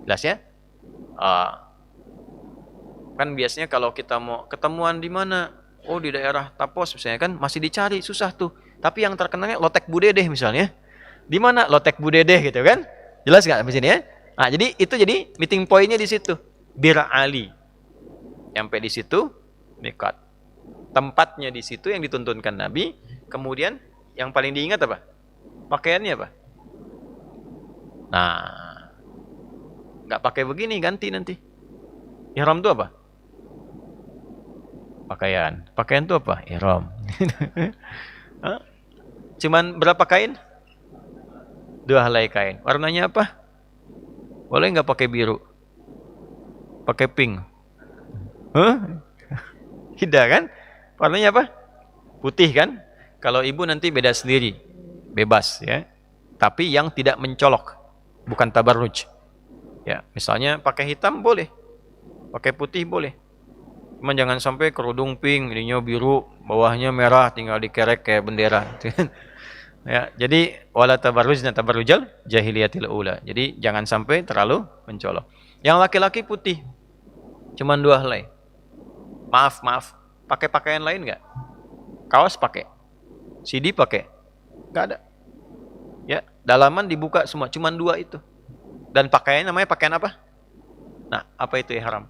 Speaker 2: Jelas ya? Kan biasanya kalau kita mau ketemuan di mana? Oh, di daerah Tapos misalnya kan masih dicari, susah tuh. Tapi yang terkenalnya Lotek Budedeh misalnya. Di mana? Lotek Budedeh gitu kan? Jelas nggak di sini ya? Nah, jadi itu jadi meeting point-nya di situ. Bir Ali. Sampai di situ miqat. Tempatnya di situ yang dituntunkan Nabi. Kemudian yang paling diingat apa? Pakaiannya apa? Nah, nggak pakai begini, ganti nanti. Ihram itu apa? Pakaian. Pakaian itu apa? Ihram. Cuman berapa kain? 2 helai kain. Warnanya apa? Boleh nggak pakai biru? Pakai pink? Tidak kan? Warnanya apa? Putih kan? Kalau ibu nanti beda sendiri, bebas ya. Tapi yang tidak mencolok, bukan tabarruj. Ya, misalnya pakai hitam boleh, pakai putih boleh. Cuman jangan sampai kerudung pink, ininya biru, bawahnya merah, tinggal dikerek kayak bendera. Ya, jadi wala tabarrujna tabarrujal jahiliyatil ula. Jadi jangan sampai terlalu mencolok. Yang laki-laki putih, cuman 2 helai. Maaf, pakai pakaian lain nggak? Kaos pakai, CD pakai, nggak ada. Ya, dalaman dibuka semua, cuman 2 itu. Dan pakaian namanya pakaian apa? Nah, apa itu ihram?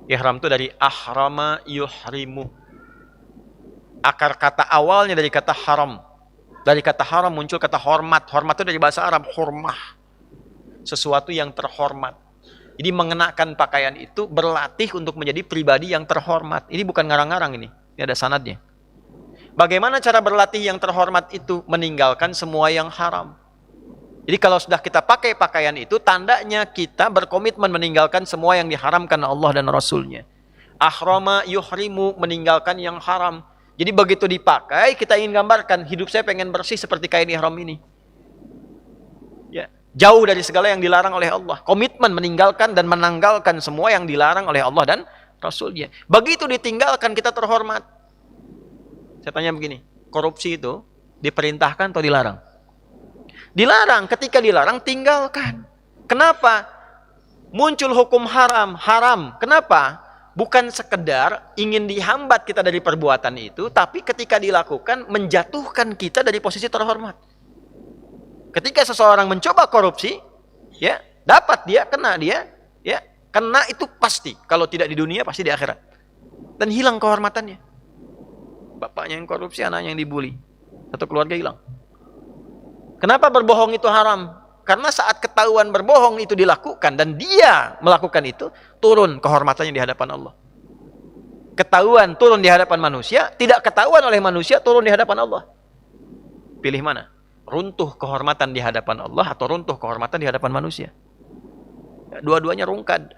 Speaker 2: Ihram itu dari ahrama yuhrimu. Akar kata awalnya dari kata haram. Dari kata haram muncul kata hormat. Hormat itu dari bahasa Arab, hurmah. Sesuatu yang terhormat. Jadi mengenakan pakaian itu berlatih untuk menjadi pribadi yang terhormat. Ini bukan ngarang-ngarang ini. Ini ada sanadnya. Bagaimana cara berlatih yang terhormat itu? Meninggalkan semua yang haram. Jadi kalau sudah kita pakai pakaian itu, tandanya kita berkomitmen meninggalkan semua yang diharamkan Allah dan Rasulnya. Ahrama yuhrimu, meninggalkan yang haram. Jadi begitu dipakai, kita ingin gambarkan, hidup saya pengen bersih seperti kain ihram ini. Ya, jauh dari segala yang dilarang oleh Allah. Komitmen meninggalkan dan menanggalkan semua yang dilarang oleh Allah dan Rasulnya. Begitu ditinggalkan, kita terhormat. Saya tanya begini, korupsi itu diperintahkan atau dilarang? Dilarang. Ketika dilarang, tinggalkan. Kenapa? Muncul hukum haram. Haram. Kenapa? Bukan sekedar ingin dihambat kita dari perbuatan itu, tapi ketika dilakukan, menjatuhkan kita dari posisi terhormat. Ketika seseorang mencoba korupsi, ya, dapat dia, kena dia, ya, Kena itu pasti. Kalau tidak di dunia, pasti di akhirat. Dan hilang kehormatannya. Bapaknya yang korupsi, anaknya yang dibully. Satu keluarga hilang. Kenapa berbohong itu haram? Karena saat ketahuan berbohong itu dilakukan dan dia melakukan itu, turun kehormatannya di hadapan Allah. Ketahuan turun di hadapan manusia, tidak ketahuan oleh manusia turun di hadapan Allah. Pilih mana? Runtuh kehormatan di hadapan Allah atau runtuh kehormatan di hadapan manusia? Dua-duanya rungkad.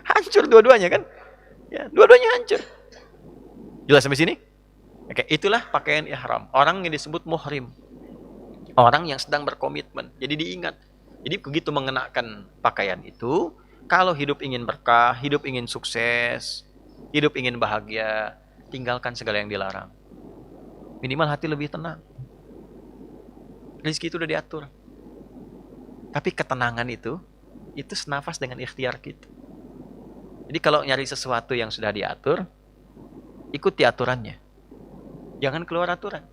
Speaker 2: Hancur dua-duanya kan? Ya, dua-duanya hancur. Jelas sampai sini? Oke, itulah pakaian ihram. Orang yang disebut muhrim. Orang yang sedang berkomitmen. Jadi diingat. Jadi begitu mengenakan pakaian itu, kalau hidup ingin berkah, hidup ingin sukses, hidup ingin bahagia, tinggalkan segala yang dilarang. Minimal hati lebih tenang. Rezeki itu udah diatur. Tapi ketenangan itu senafas dengan ikhtiar kita. Jadi kalau nyari sesuatu yang sudah diatur, ikuti aturannya. Jangan keluar aturan.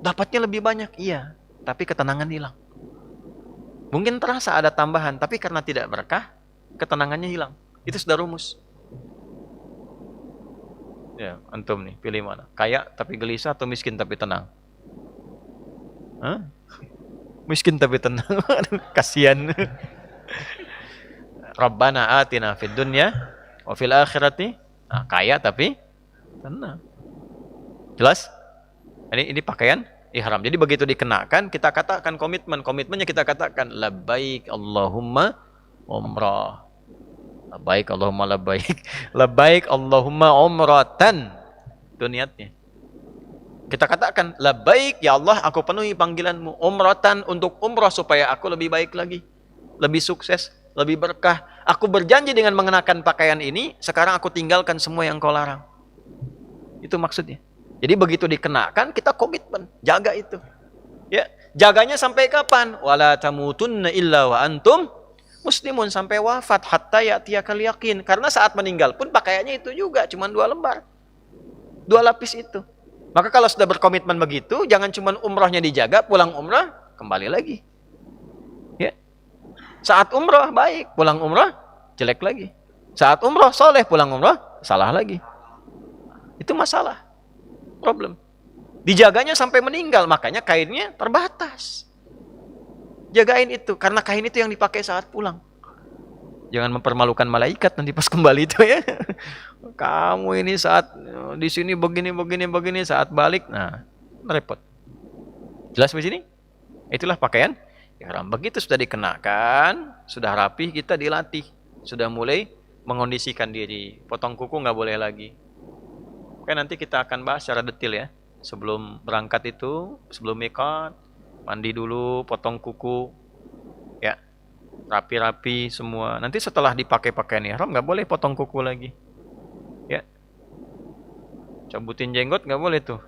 Speaker 2: Dapatnya lebih banyak, iya. Tapi ketenangan hilang. Mungkin terasa ada tambahan, tapi karena tidak berkah, ketenangannya hilang. Itu sudah rumus. Ya, antum nih, pilih mana? Kaya tapi gelisah atau miskin tapi tenang? Hah? Miskin tapi tenang. Kasihan. Rabbana atina fid dunya wa fil akhirati. Nah, kaya tapi tenang. Jelas? Ini pakaian ihram. Jadi begitu dikenakan, kita katakan komitmen. Komitmennya kita katakan labbaik Allahumma umrah. Labbaik Allahumma labbaik. Labbaik Allahumma umratan. Itu niatnya. Kita katakan labbaik ya Allah, aku penuhi panggilanmu. Umratan, untuk umrah supaya aku lebih baik lagi, lebih sukses, lebih berkah. Aku berjanji dengan mengenakan pakaian ini, sekarang aku tinggalkan semua yang kau larang. Itu maksudnya. Jadi begitu dikenakan, kita komitmen, jaga itu. Ya, jaganya sampai kapan? Wala tamutunna illa wa antum muslimun, sampai wafat, hatta ya'tiyakal yaqin. Karena saat meninggal pun pakaiannya itu juga, cuma 2 lembar. 2 lapis itu. Maka kalau sudah berkomitmen begitu, jangan cuma umrahnya dijaga, pulang umrah kembali lagi. Ya. Saat umrah baik, pulang umrah jelek lagi. Saat umrah soleh, pulang umrah salah lagi. Itu masalah. Problem. Dijaganya sampai meninggal, makanya kainnya terbatas. Jagain itu, karena kain itu yang dipakai saat pulang. Jangan mempermalukan malaikat nanti pas kembali itu ya. Kamu ini saat di sini begini, saat balik, nah repot. Jelas di sini? Itulah pakaian ihram. Begitu sudah dikenakan, sudah rapi, kita dilatih, sudah mulai mengondisikan diri. Potong kuku nggak boleh lagi. Oke, nanti kita akan bahas secara detail ya. Sebelum berangkat itu, sebelum miqat, mandi dulu, potong kuku, ya, rapi-rapi semua. Nanti setelah dipakai pakaian ihram, nggak boleh potong kuku lagi, ya. Cabutin jenggot nggak boleh tuh,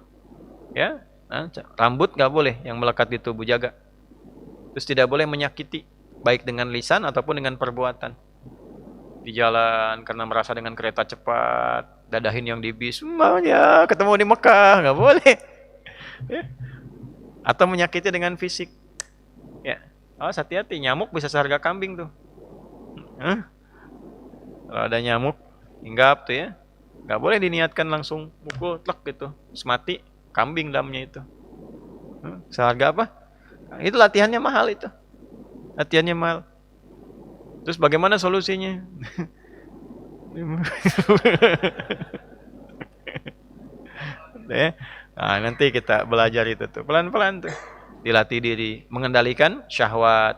Speaker 2: ya. Nah, rambut nggak boleh yang melekat di tubuh, jaga. Terus tidak boleh menyakiti, baik dengan lisan ataupun dengan perbuatan. Di jalan karena merasa dengan kereta cepat, dadahin yang di bis, maunya ketemu di Mekah, nggak boleh. Ya. Atau menyakiti dengan fisik. Ya, awas hati-hati, nyamuk bisa seharga kambing tuh. Kalau ada nyamuk, hinggap tuh ya, nggak boleh diniatkan langsung mukul, tlek gitu, terus mati, kambing dalamnya itu. Seharga apa? Itu latihannya mahal itu. Latihannya mahal. Terus bagaimana solusinya? Nah, nanti kita belajar itu tuh. Pelan-pelan tuh. Dilatih diri. Mengendalikan syahwat.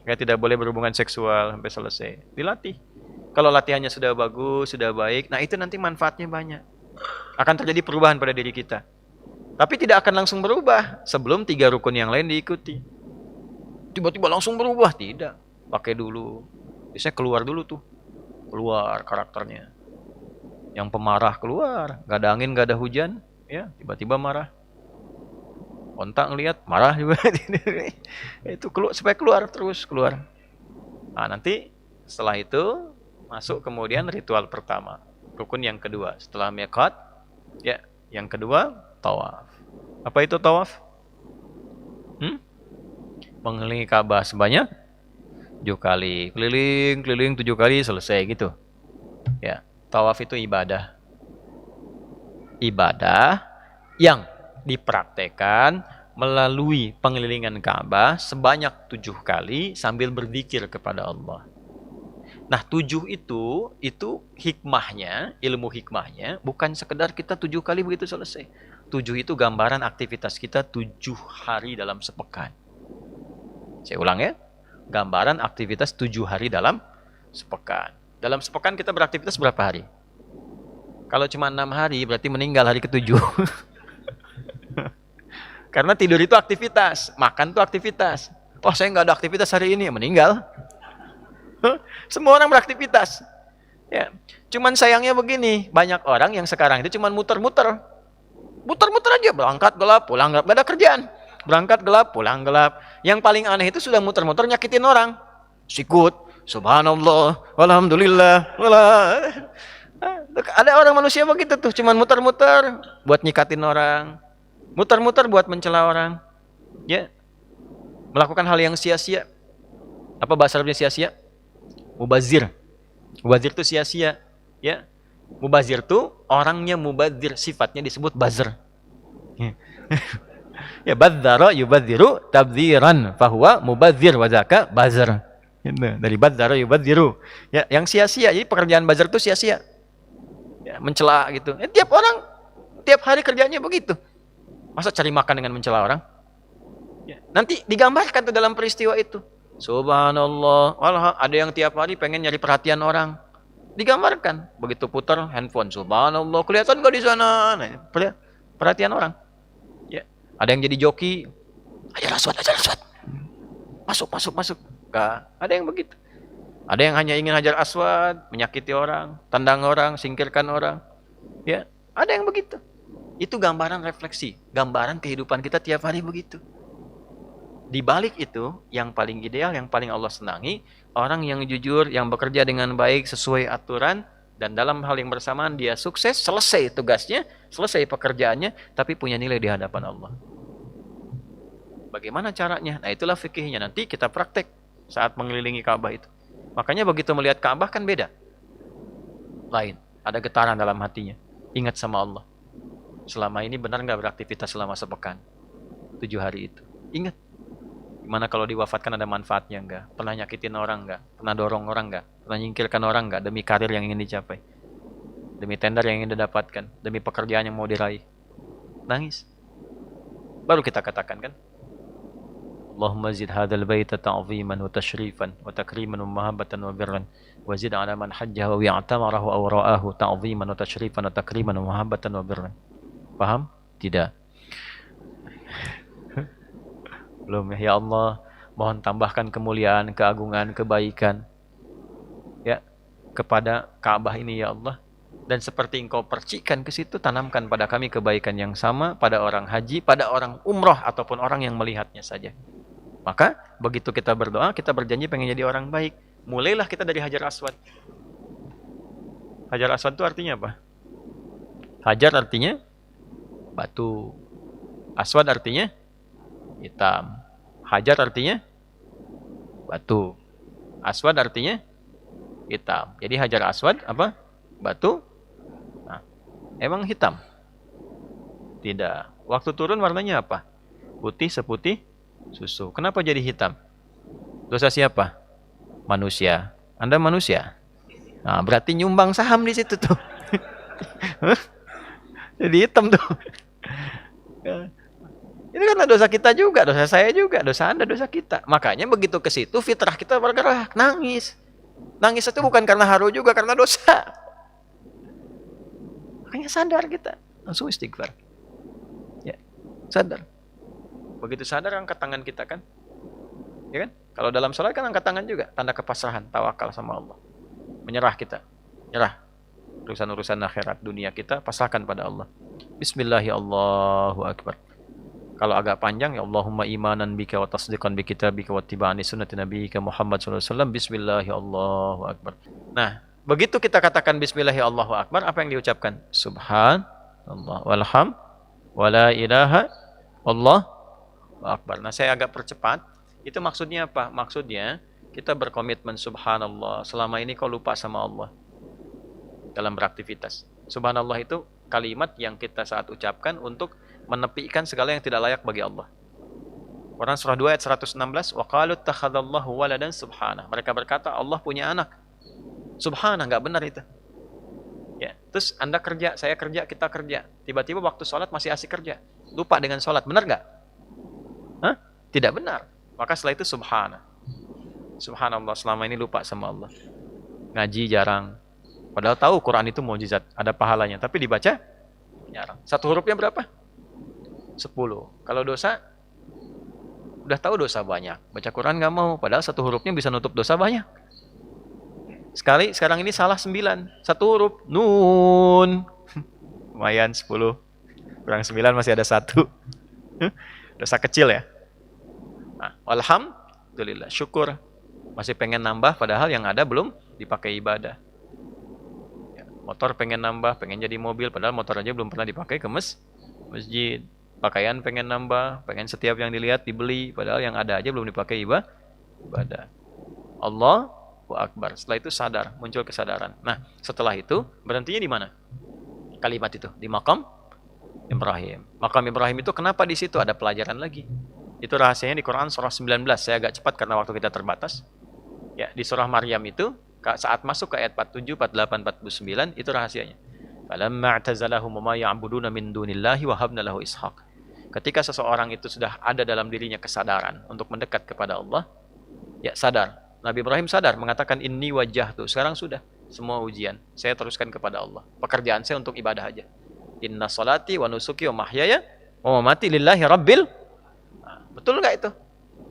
Speaker 2: Kayak tidak boleh berhubungan seksual sampai selesai. Dilatih. Kalau latihannya sudah bagus, sudah baik, nah itu nanti manfaatnya banyak. Akan terjadi perubahan pada diri kita. Tapi tidak akan langsung berubah sebelum 3 rukun yang lain diikuti. Tiba-tiba langsung berubah, tidak. Pakai dulu. Biasanya keluar dulu tuh. Keluar karakternya. Yang pemarah keluar. Gak ada angin, gak ada hujan. Ya, tiba-tiba marah. Kontak ngelihat, marah juga. Itu keluar, supaya keluar terus, keluar. Nah, nanti setelah itu masuk kemudian ritual pertama. Rukun yang kedua. Setelah miqat, ya, yang kedua tawaf. Apa itu tawaf? Mengelilingi Ka'bah sebanyak 7 kali keliling 7 kali selesai gitu. Ya, tawaf itu ibadah yang dipraktekkan melalui pengelilingan Ka'bah sebanyak 7 kali sambil berzikir kepada Allah. Nah, 7 itu hikmahnya, ilmu hikmahnya bukan sekedar kita 7 kali begitu selesai. 7 itu gambaran aktivitas kita 7 hari dalam sepekan. Saya ulang ya, gambaran aktivitas 7 hari dalam sepekan. Dalam sepekan kita beraktivitas berapa hari? Kalau cuma 6 hari berarti meninggal hari ke-7. Karena tidur itu aktivitas, makan itu aktivitas. Oh, saya nggak ada aktivitas hari ini, meninggal. Semua orang beraktivitas. Ya. Cuman sayangnya begini, banyak orang yang sekarang itu cuman muter-muter. Muter-muter aja, berangkat gelap, pulang gelap, gak ada kerjaan. Berangkat gelap, pulang gelap. Yang paling aneh itu sudah muter-muter nyakitin orang. Sikut, subhanallah, walhamdulillah, ada orang manusia begitu tuh, cuman muter-muter buat nyikatin orang. Muter-muter buat mencela orang. Ya. Melakukan hal yang sia-sia. Apa bahasa Arabnya sia-sia? Mubazir. Mubazir itu sia-sia. Ya. Mubazir itu orangnya mubazir, sifatnya disebut bazir. Ya, badzara yubadziru tabdziran fahuwa mubazir wa zaka bazir. Dari badzara yubadziru. Ya, yang sia-sia. Jadi pekerjaan bazir itu sia-sia. Ya, mencela gitu. Tiap orang tiap hari kerjanya begitu. Masa cari makan dengan mencela orang? Ya. Nanti digambarkan tuh dalam peristiwa itu. Subhanallah. Walah, ada yang tiap hari pengen nyari perhatian orang. Digambarkan. Begitu putar handphone. Subhanallah. Kelihatan gak di sana? Nah, perhatian orang. Ya. Ada yang jadi joki. Ajar aswad. Masuk. Gak. Ada yang begitu. Ada yang hanya ingin hajar aswad, menyakiti orang, tendang orang, singkirkan orang. Ya. Ada yang begitu. Itu gambaran refleksi, gambaran kehidupan kita tiap hari begitu. Di balik itu, yang paling ideal, yang paling Allah senangi, orang yang jujur, yang bekerja dengan baik sesuai aturan, dan dalam hal yang bersamaan dia sukses, selesai tugasnya, selesai pekerjaannya, tapi punya nilai di hadapan Allah. Bagaimana caranya? Nah, itulah fikihnya. Nanti kita praktek saat mengelilingi Ka'bah itu. Makanya begitu melihat Ka'bah kan beda. Lain, ada getaran dalam hatinya. Ingat sama Allah. Selama ini benar nggak beraktivitas selama sepekan? 7 hari itu. Ingat. Gimana kalau diwafatkan ada manfaatnya nggak? Pernah nyakitin orang nggak? Pernah dorong orang nggak? Pernah nyingkirkan orang nggak? Demi karir yang ingin dicapai. Demi tender yang ingin didapatkan. Demi pekerjaan yang mau diraih. Nangis. Baru kita katakan kan? Allahumma zid hadzal baita ta'ziman wa tashrifan wa takriman wa mahabbatan wa birran wa zid ala man hajjahu wa i'tamarahu aw ra'ahu ta'ziman wa tashrifan wa takriman wa mahabbatan wa birran. Paham? Tidak. Belum ya Allah, mohon tambahkan kemuliaan, keagungan, kebaikan ya kepada Ka'bah ini ya Allah. Dan seperti Engkau percikan ke situ, tanamkan pada kami kebaikan yang sama pada orang haji, pada orang umroh ataupun orang yang melihatnya saja. Maka begitu kita berdoa, kita berjanji pengen jadi orang baik. Mulailah kita dari Hajar Aswad. Hajar Aswad itu artinya apa? Hajar artinya batu. Aswad artinya hitam. Hajar artinya batu. Aswad artinya hitam. Jadi Hajar Aswad apa? Batu. Nah, emang hitam? Tidak. Waktu turun warnanya apa? Putih seputih susu. Kenapa jadi hitam? Dosa siapa? Manusia. Anda manusia? Nah, berarti nyumbang saham di situ tuh. Jadi hitam tuh. Ini karena dosa kita juga, dosa saya juga, dosa Anda, dosa kita. Makanya begitu ke situ fitrah kita bergerak, nangis. Nangis itu bukan karena haru juga, karena dosa. Makanya sadar kita, langsung istighfar. Ya, sadar. Begitu sadar angkat tangan kita kan? Ya kan? Kalau dalam salat kan angkat tangan juga, tanda kepasrahan, tawakal sama Allah. Menyerah kita. Nyerah. Urusan-urusan akhirat dunia kita pasrahkan pada Allah. Bismillahirrahmanirrahim. Kalau agak panjang ya Allahumma imanan bika wa tasdiqan bi kitabika wa ittiba'an sunnati nabiyyika Muhammad sallallahu alaihi wasallam. Bismillahirrahmanirrahim. Nah, begitu kita katakan Bismillahirrahmanirrahim, apa yang diucapkan? Subhanallah walham wala ilaha Allah akbar. Nah, saya agak percepat. Itu maksudnya apa? Maksudnya kita berkomitmen subhanallah, selama ini kau lupa sama Allah dalam beraktivitas. Subhanallah itu kalimat yang kita saat ucapkan untuk menepikan segala yang tidak layak bagi Allah. Quran surah 2 ayat 116, wa qalu ittakhadallahu waladan subhanah. Mereka berkata Allah punya anak. Subhanah, enggak benar itu. Ya, terus Anda kerja, saya kerja, kita kerja. Tiba-tiba waktu sholat masih asik kerja. Lupa dengan sholat, benar enggak? Hah? Tidak benar. Maka setelah itu subhanah. Subhanallah, selama ini lupa sama Allah. Ngaji jarang. Padahal tahu Quran itu mukjizat, ada pahalanya, tapi dibaca jarang. Satu hurufnya berapa? 10. Kalau dosa, udah tahu dosa banyak. Baca Quran nggak mau, padahal satu hurufnya bisa nutup dosa banyak. Sekarang ini salah 9. Satu huruf, nun. Lumayan 10. Kurang 9 masih ada 1. Dosa kecil ya. Nah, alhamdulillah, syukur. Masih pengen nambah, padahal yang ada belum dipakai ibadah. Motor pengen nambah, pengen jadi mobil, padahal motor aja belum pernah dipakai ke masjid. Pakaian pengen nambah, pengen setiap yang dilihat dibeli, padahal yang ada aja belum dipakai ibadah. Allahu Akbar. Setelah itu sadar, muncul kesadaran. Nah, setelah itu berhentinya di mana? Kalimat itu di Maqam Ibrahim. Maqam Ibrahim itu kenapa di situ ada pelajaran lagi? Itu rahasianya di Quran surah 19. Saya agak cepat karena waktu kita terbatas. Ya, di surah Maryam itu saat masuk ke ayat 47, 48, 49 itu rahasianya. Falamma i'tazalahum ma ya'buduna min dunillahi wa habna lahu Ishaq. Ketika seseorang itu sudah ada dalam dirinya kesadaran untuk mendekat kepada Allah, ya sadar. Nabi Ibrahim sadar mengatakan inni wajjahtu. Sekarang sudah semua ujian saya teruskan kepada Allah. Pekerjaan saya untuk ibadah aja. Inna salati wa nusuki wa mahyaya wa mamati lillahi rabbil. Nah, betul enggak itu?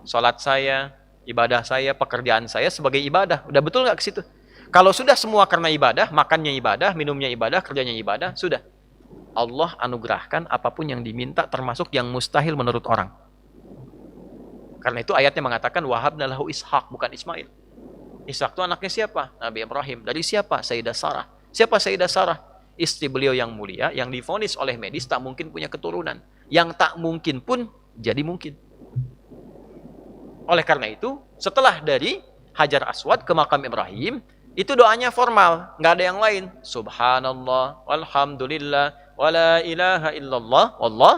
Speaker 2: Salat saya, ibadah saya, pekerjaan saya sebagai ibadah. Udah betul nggak ke situ? Kalau sudah semua karena ibadah, makannya ibadah, minumnya ibadah, kerjanya ibadah, sudah. Allah anugerahkan apapun yang diminta termasuk yang mustahil menurut orang. Karena itu ayatnya mengatakan wahabna lahu Ishaq, bukan Ismail. Ishaq itu anaknya siapa? Nabi Ibrahim. Dari siapa? Sayyidah Sarah. Siapa Sayyidah Sarah? Istri beliau yang mulia, yang divonis oleh medis tak mungkin punya keturunan. Yang tak mungkin pun jadi mungkin. Oleh karena itu, setelah dari Hajar Aswad ke Makam Ibrahim, itu doanya formal, nggak ada yang lain. Subhanallah, walhamdulillah, wala ilaha illallah, wallah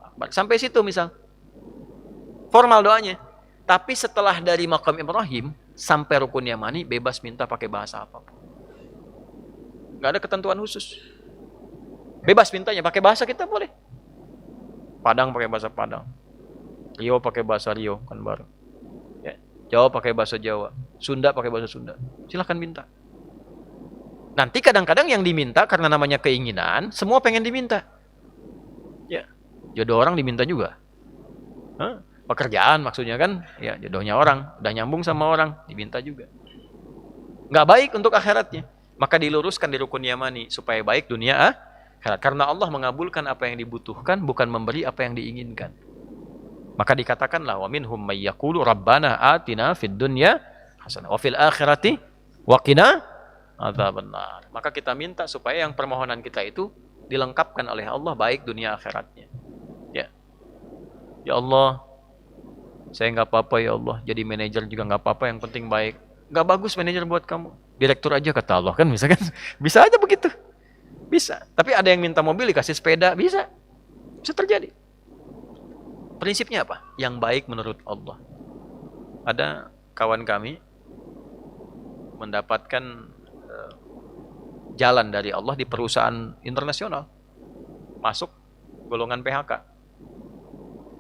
Speaker 2: akbar. Sampai situ misal. Formal doanya. Tapi setelah dari Makam Ibrahim, sampai Rukun Yamani, bebas minta pakai bahasa apapun. Nggak ada ketentuan khusus. Bebas mintanya, pakai bahasa kita boleh. Padang pakai bahasa Padang. Rio pakai bahasa Rio, kan baru. Jawa pakai bahasa Jawa, Sunda pakai bahasa Sunda. Silahkan minta. Nanti kadang-kadang yang diminta karena namanya keinginan, semua pengen diminta. Ya, jodoh orang diminta juga. Hah? Pekerjaan maksudnya kan, ya jodohnya orang, udah nyambung sama orang, diminta juga. Nggak baik untuk akhiratnya. Maka diluruskan di Rukun Yamani supaya baik dunia akhirat. Karena Allah mengabulkan apa yang dibutuhkan, bukan memberi apa yang diinginkan. Maka dikatakanlah wa minhum may yaqulu rabbana atina fid dunya hasanah wa fil akhirati wa qina adzabannar. Maka kita minta supaya yang permohonan kita itu dilengkapkan oleh Allah baik dunia akhiratnya. Ya. Ya Allah, saya enggak apa-apa ya Allah, jadi manajer juga enggak apa-apa, yang penting baik. Enggak bagus manajer buat kamu. Direktur aja kata Allah kan, misalkan. Bisa aja begitu. Bisa. Tapi ada yang minta mobil dikasih sepeda, bisa. Bisa terjadi. Prinsipnya apa? Yang baik menurut Allah. Ada kawan kami mendapatkan jalan dari Allah di perusahaan internasional. Masuk golongan PHK.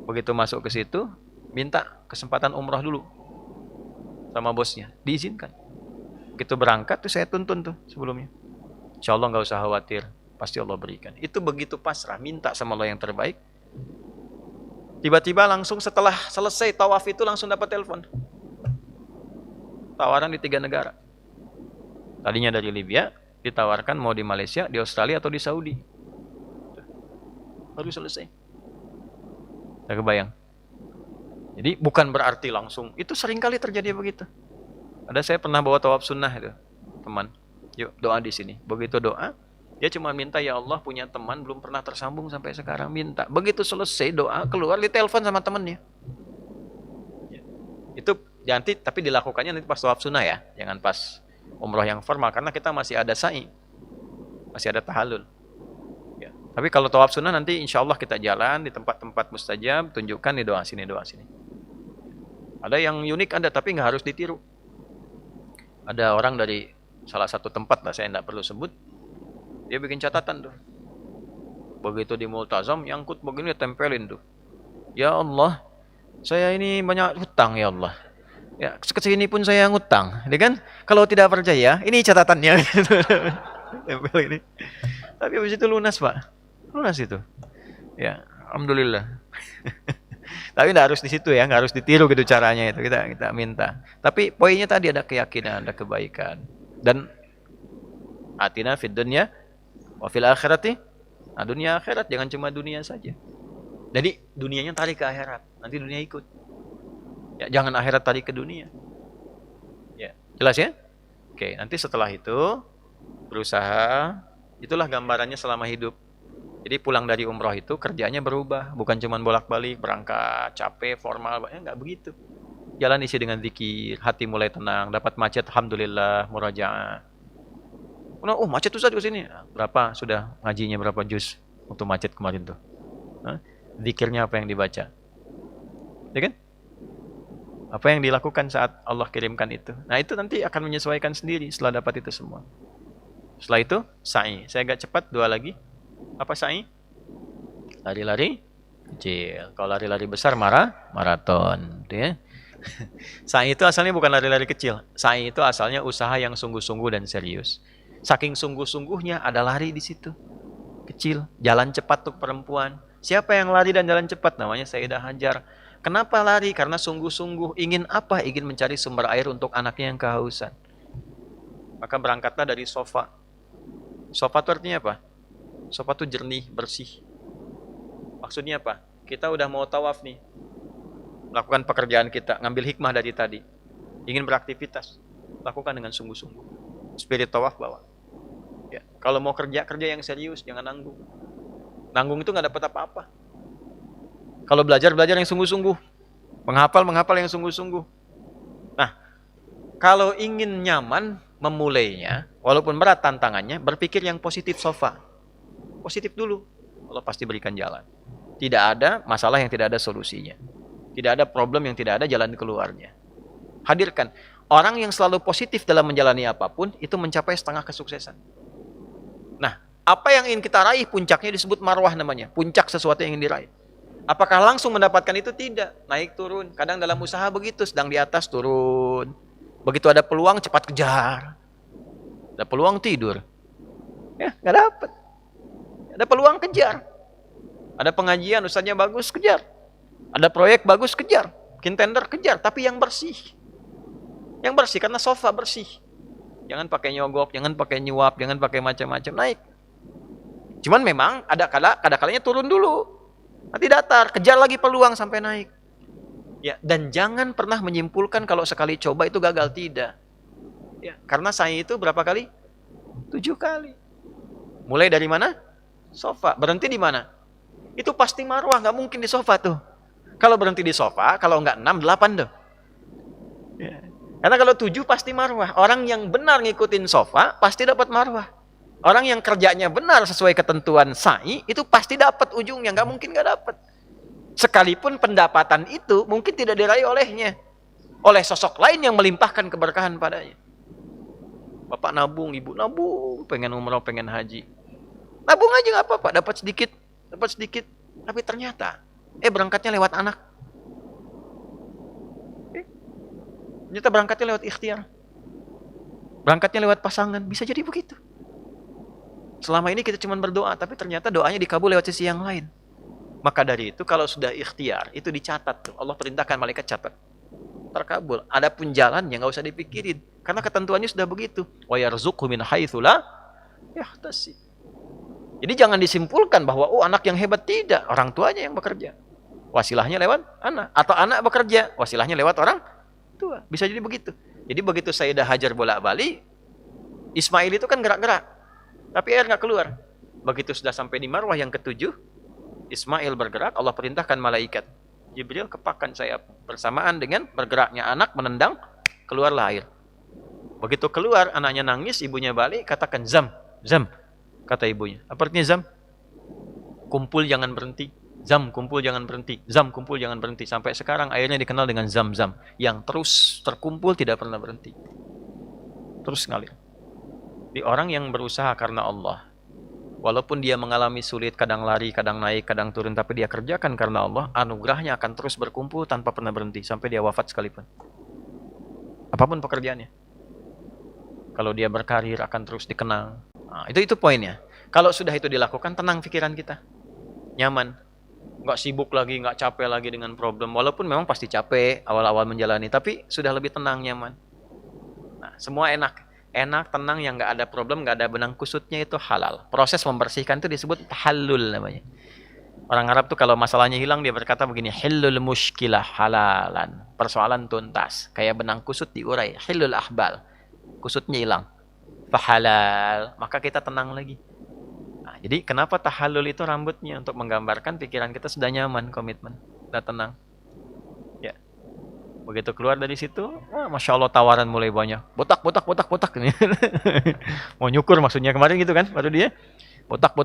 Speaker 2: Begitu masuk ke situ, minta kesempatan umrah dulu sama bosnya. Diizinkan. Begitu berangkat tuh saya tuntun tuh sebelumnya. Insya Allah nggak usah khawatir. Pasti Allah berikan. Itu begitu pasrah. Minta sama Allah yang terbaik. Tiba-tiba langsung setelah selesai tawaf itu langsung dapat telepon. Tawaran di 3 negara. Tadinya dari Libya, ditawarkan mau di Malaysia, di Australia atau di Saudi. Baru selesai. Saya kebayang. Jadi bukan berarti langsung. Itu seringkali terjadi begitu. Ada saya pernah bawa tawaf sunnah itu, teman. Yuk doa di sini. Begitu doa, dia cuma minta ya Allah punya teman belum pernah tersambung sampai sekarang, minta. Begitu selesai doa keluar ditelepon sama temannya. Itu Nanti tapi dilakukannya nanti pas tawaf sunnah ya, jangan pas umroh yang formal karena kita masih ada sa'i, masih ada tahallul. Ya. Tapi kalau tawaf sunnah nanti insya Allah kita jalan di tempat-tempat mustajab, tunjukkan nih doa sini, doa sini. Ada yang unik ada tapi nggak harus ditiru. Ada orang dari salah satu tempat lah saya nggak perlu sebut, dia bikin catatan tuh. Begitu di multazam, nyangkut begini tempelin tuh. Ya Allah, saya ini banyak hutang ya Allah. Ya, kesini pun saya ngutang, ya kan? Kalau tidak percaya, ini catatannya. Tempel ini. Tapi habis itu lunas, Pak. Lunas itu. Ya, alhamdulillah. Tapi tidak harus di situ ya, nggak harus ditiru gitu caranya itu. Kita minta. Tapi poinnya tadi ada keyakinan, ada kebaikan. Dan atina fid dunya wa fil akhirati. Nah, dunia akhirat jangan cuma dunia saja. Jadi dunianya tarik ke akhirat, nanti dunia ikut. Ya, jangan akhirat tarik ke dunia. Ya, jelas ya? Oke, nanti setelah itu berusaha, itulah gambarannya selama hidup. Jadi pulang dari umroh itu kerjanya berubah, bukan cuma bolak-balik, berangkat, capek, formal, nggak begitu. Jalan isi dengan zikir, hati mulai tenang, dapat macet, alhamdulillah, murajaah. Oh, macet tuh saja ke sini. Berapa sudah ngajinya berapa juz untuk macet kemarin tuh? Zikirnya apa yang dibaca? Ya kan? Apa yang dilakukan saat Allah kirimkan itu? Nah, itu nanti akan menyesuaikan sendiri setelah dapat itu semua. Setelah itu, sa'i. Saya agak cepat, dua lagi. Apa sa'i? Lari-lari kecil. Kalau lari-lari besar, maraton. Gitu ya. Sa'i itu asalnya bukan lari-lari kecil. Sa'i itu asalnya usaha yang sungguh-sungguh dan serius. Saking sungguh-sungguhnya ada lari di situ. Kecil, jalan cepat untuk perempuan. Siapa yang lari dan jalan cepat? Namanya Sayyidah Hajar. Kenapa lari? Karena sungguh-sungguh ingin apa? Ingin mencari sumber air untuk anaknya yang kehausan. Maka berangkatlah dari sofa. Sofa itu artinya apa? Sofa itu jernih, bersih. Maksudnya apa? Kita udah mau tawaf nih. Melakukan pekerjaan kita, ngambil hikmah dari tadi. Ingin beraktivitas, lakukan dengan sungguh-sungguh. Spirit tawaf bawa. Ya, kalau mau kerja yang serius, jangan nanggung. Nanggung itu nggak dapat apa-apa. Kalau belajar yang sungguh-sungguh, menghafal yang sungguh-sungguh. Nah, kalau ingin nyaman memulainya, walaupun berat tantangannya, berpikir yang positif sofa. Positif dulu, Allah pasti berikan jalan. Tidak ada masalah yang tidak ada solusinya. Tidak ada problem yang tidak ada jalan keluarnya. Hadirkan. Orang yang selalu positif dalam menjalani apapun, itu mencapai setengah kesuksesan. Nah, apa yang ingin kita raih, puncaknya disebut marwah namanya. Puncak sesuatu yang ingin diraih. Apakah langsung mendapatkan itu? Tidak. Naik turun. Kadang dalam usaha begitu, sedang di atas turun. Begitu ada peluang, cepat kejar. Ada peluang tidur. Ya, nggak dapat. Ada peluang kejar. Ada pengajian, ustaznya bagus, kejar. Ada proyek bagus, kejar. Bikin tender, kejar. Tapi yang bersih. Yang bersih, karena sofa bersih. Jangan pakai nyogok, jangan pakai nyuap, jangan pakai macam-macam. Naik. Cuman memang ada kalanya turun dulu. Nanti datar, kejar lagi peluang sampai naik. Ya, dan jangan pernah menyimpulkan kalau sekali coba itu gagal, tidak. Ya, karena saya itu berapa kali? 7 kali. Mulai dari mana? Sofa. Berhenti di mana? Itu pasti marwah, nggak mungkin di sofa tuh. Kalau berhenti di sofa, kalau nggak 6, 8 tuh. Ya. Karena kalau 7 pasti marwah. Orang yang benar ngikutin sofa pasti dapat marwah. Orang yang kerjanya benar sesuai ketentuan sa'i itu pasti dapat ujungnya, nggak mungkin nggak dapat. Sekalipun pendapatan itu mungkin tidak diraih olehnya, oleh sosok lain yang melimpahkan keberkahan padanya. Bapak nabung, ibu nabung, pengen umroh, pengen haji. Nabung aja nggak apa-apa, dapat sedikit. Tapi ternyata, berangkatnya lewat anak. Ternyata berangkatnya lewat ikhtiar. Berangkatnya lewat pasangan, bisa jadi begitu. Selama ini kita cuma berdoa, tapi ternyata doanya dikabul lewat sisi yang lain. Maka dari itu, kalau sudah ikhtiar, itu dicatat tuh. Allah perintahkan malaikat catat. Terkabul. Adapun jalannya nggak usah dipikirin, karena ketentuannya sudah begitu. Wa yarzuqhu min haitsu la yahtasib. Jadi jangan disimpulkan bahwa anak yang hebat, tidak, orang tuanya yang bekerja. Wasilahnya lewat anak, atau anak bekerja, wasilahnya lewat orang tua. Bisa jadi begitu. Jadi begitu Sayyidah Hajar bolak-balik, Ismail itu kan gerak-gerak. Tapi air nggak keluar. Begitu sudah sampai di marwah yang ke-7, Ismail bergerak, Allah perintahkan malaikat. Jibril kepakan sayap. Bersamaan dengan bergeraknya anak menendang, keluarlah air. Begitu keluar, anaknya nangis, ibunya balik, katakan zam, zam, kata ibunya. Apa artinya zam? Kumpul jangan berhenti. Zam, kumpul jangan berhenti. Zam, kumpul jangan berhenti. Sampai sekarang airnya dikenal dengan zam-zam. Yang terus terkumpul tidak pernah berhenti. Terus ngalir. Di orang yang berusaha karena Allah. Walaupun dia mengalami sulit, kadang lari, kadang naik, kadang turun. Tapi dia kerjakan karena Allah. Anugerahnya akan terus berkumpul tanpa pernah berhenti. Sampai dia wafat sekalipun. Apapun pekerjaannya. Kalau dia berkarir akan terus dikenang. Nah, itu poinnya. Kalau sudah itu dilakukan, tenang pikiran kita. Nyaman. Nggak sibuk lagi, nggak capek lagi dengan problem. Walaupun memang pasti capek awal-awal menjalani. Tapi sudah lebih tenang, nyaman. Nah, semua enak. Enak, tenang, yang nggak ada problem, nggak ada benang kusutnya, itu halal. Proses membersihkan itu disebut tahallul namanya. Orang Arab tuh kalau masalahnya hilang, dia berkata begini, hillul mushkilah halalan. Persoalan tuntas. Kayak benang kusut diurai. Hillul ahbal. Kusutnya hilang. Fahalal. Maka kita tenang lagi. Nah, jadi kenapa tahallul itu rambutnya? Untuk menggambarkan pikiran kita sudah nyaman, komitmen. Sudah tenang. Ya. Begitu keluar dari situ, Masya Allah tawaran mulai banyak. Botak. Mau nyukur maksudnya kemarin gitu kan. Baru dia. Botak.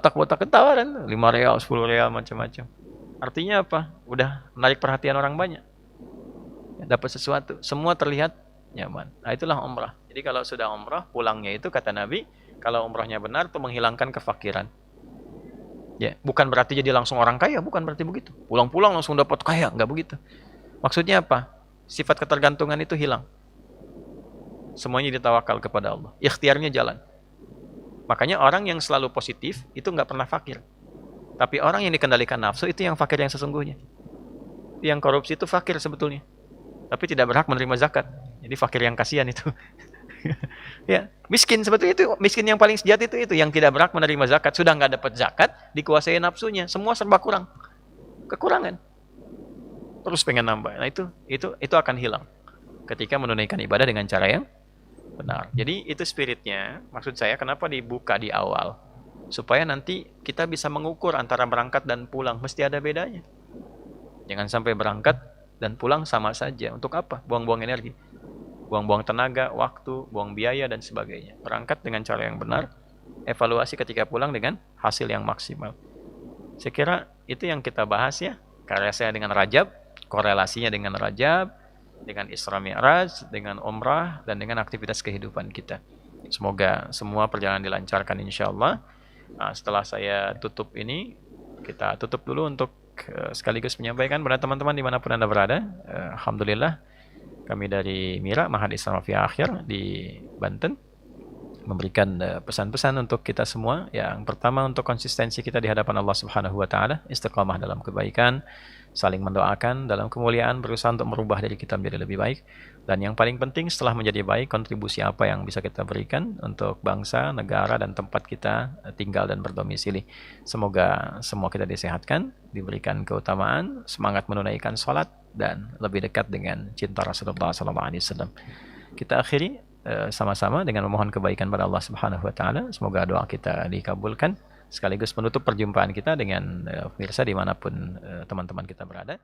Speaker 2: Tawaran. 5 real, 10 real, macam-macam. Artinya apa? Udah menarik perhatian orang banyak. Ya, dapat sesuatu. Semua terlihat nyaman. Nah, itulah umrah. Jadi kalau sudah umrah, pulangnya itu kata Nabi, kalau umrahnya benar itu menghilangkan kefakiran. Ya, bukan berarti jadi langsung orang kaya, bukan berarti begitu. Pulang-pulang langsung dapat kaya, enggak begitu. Maksudnya apa? Sifat ketergantungan itu hilang. Semuanya ditawakal kepada Allah. Ikhtiarnya jalan. Makanya orang yang selalu positif itu enggak pernah fakir. Tapi orang yang dikendalikan nafsu itu yang fakir yang sesungguhnya. Yang korupsi itu fakir sebetulnya. Tapi tidak berhak menerima zakat. Jadi fakir yang kasihan itu. Ya, miskin sebetulnya itu, miskin yang paling sejati itu yang tidak berhak menerima zakat. Sudah nggak dapat zakat, dikuasai nafsunya, semua serba kurang, kekurangan, terus pengen nambah. Nah itu akan hilang ketika menunaikan ibadah dengan cara yang benar. Jadi itu spiritnya. Maksud saya kenapa dibuka di awal, supaya nanti kita bisa mengukur antara berangkat dan pulang. Mesti ada bedanya. Jangan sampai berangkat dan pulang sama saja. Untuk apa? Buang-buang energi, buang-buang tenaga, waktu, buang biaya, dan sebagainya. Berangkat dengan cara yang benar, evaluasi ketika pulang dengan hasil yang maksimal. Saya kira itu yang kita bahas ya. Karya saya dengan Rajab, korelasinya dengan Rajab, dengan Isra Mi'raj, dengan Umrah, dan dengan aktivitas kehidupan kita. Semoga semua perjalanan dilancarkan insya Allah. Nah, setelah saya tutup ini, kita tutup dulu untuk sekaligus menyampaikan pada teman-teman dimanapun Anda berada. Alhamdulillah, kami dari Mira, Mahad Islam Fi Akhir di Banten, memberikan pesan-pesan untuk kita semua. Yang pertama, untuk konsistensi kita di hadapan Allah Subhanahu wa taala, istiqamah dalam kebaikan, saling mendoakan dalam kemuliaan, berusaha untuk merubah diri kita menjadi lebih baik. Dan yang paling penting setelah menjadi baik, kontribusi apa yang bisa kita berikan untuk bangsa, negara, dan tempat kita tinggal dan berdomisili. Semoga semua kita disehatkan, diberikan keutamaan, semangat menunaikan sholat, dan lebih dekat dengan cinta Rasulullah SAW. Kita akhiri sama-sama dengan memohon kebaikan pada Allah Subhanahu wa taala. Semoga doa kita dikabulkan, sekaligus menutup perjumpaan kita dengan pemirsa dimanapun teman-teman kita berada.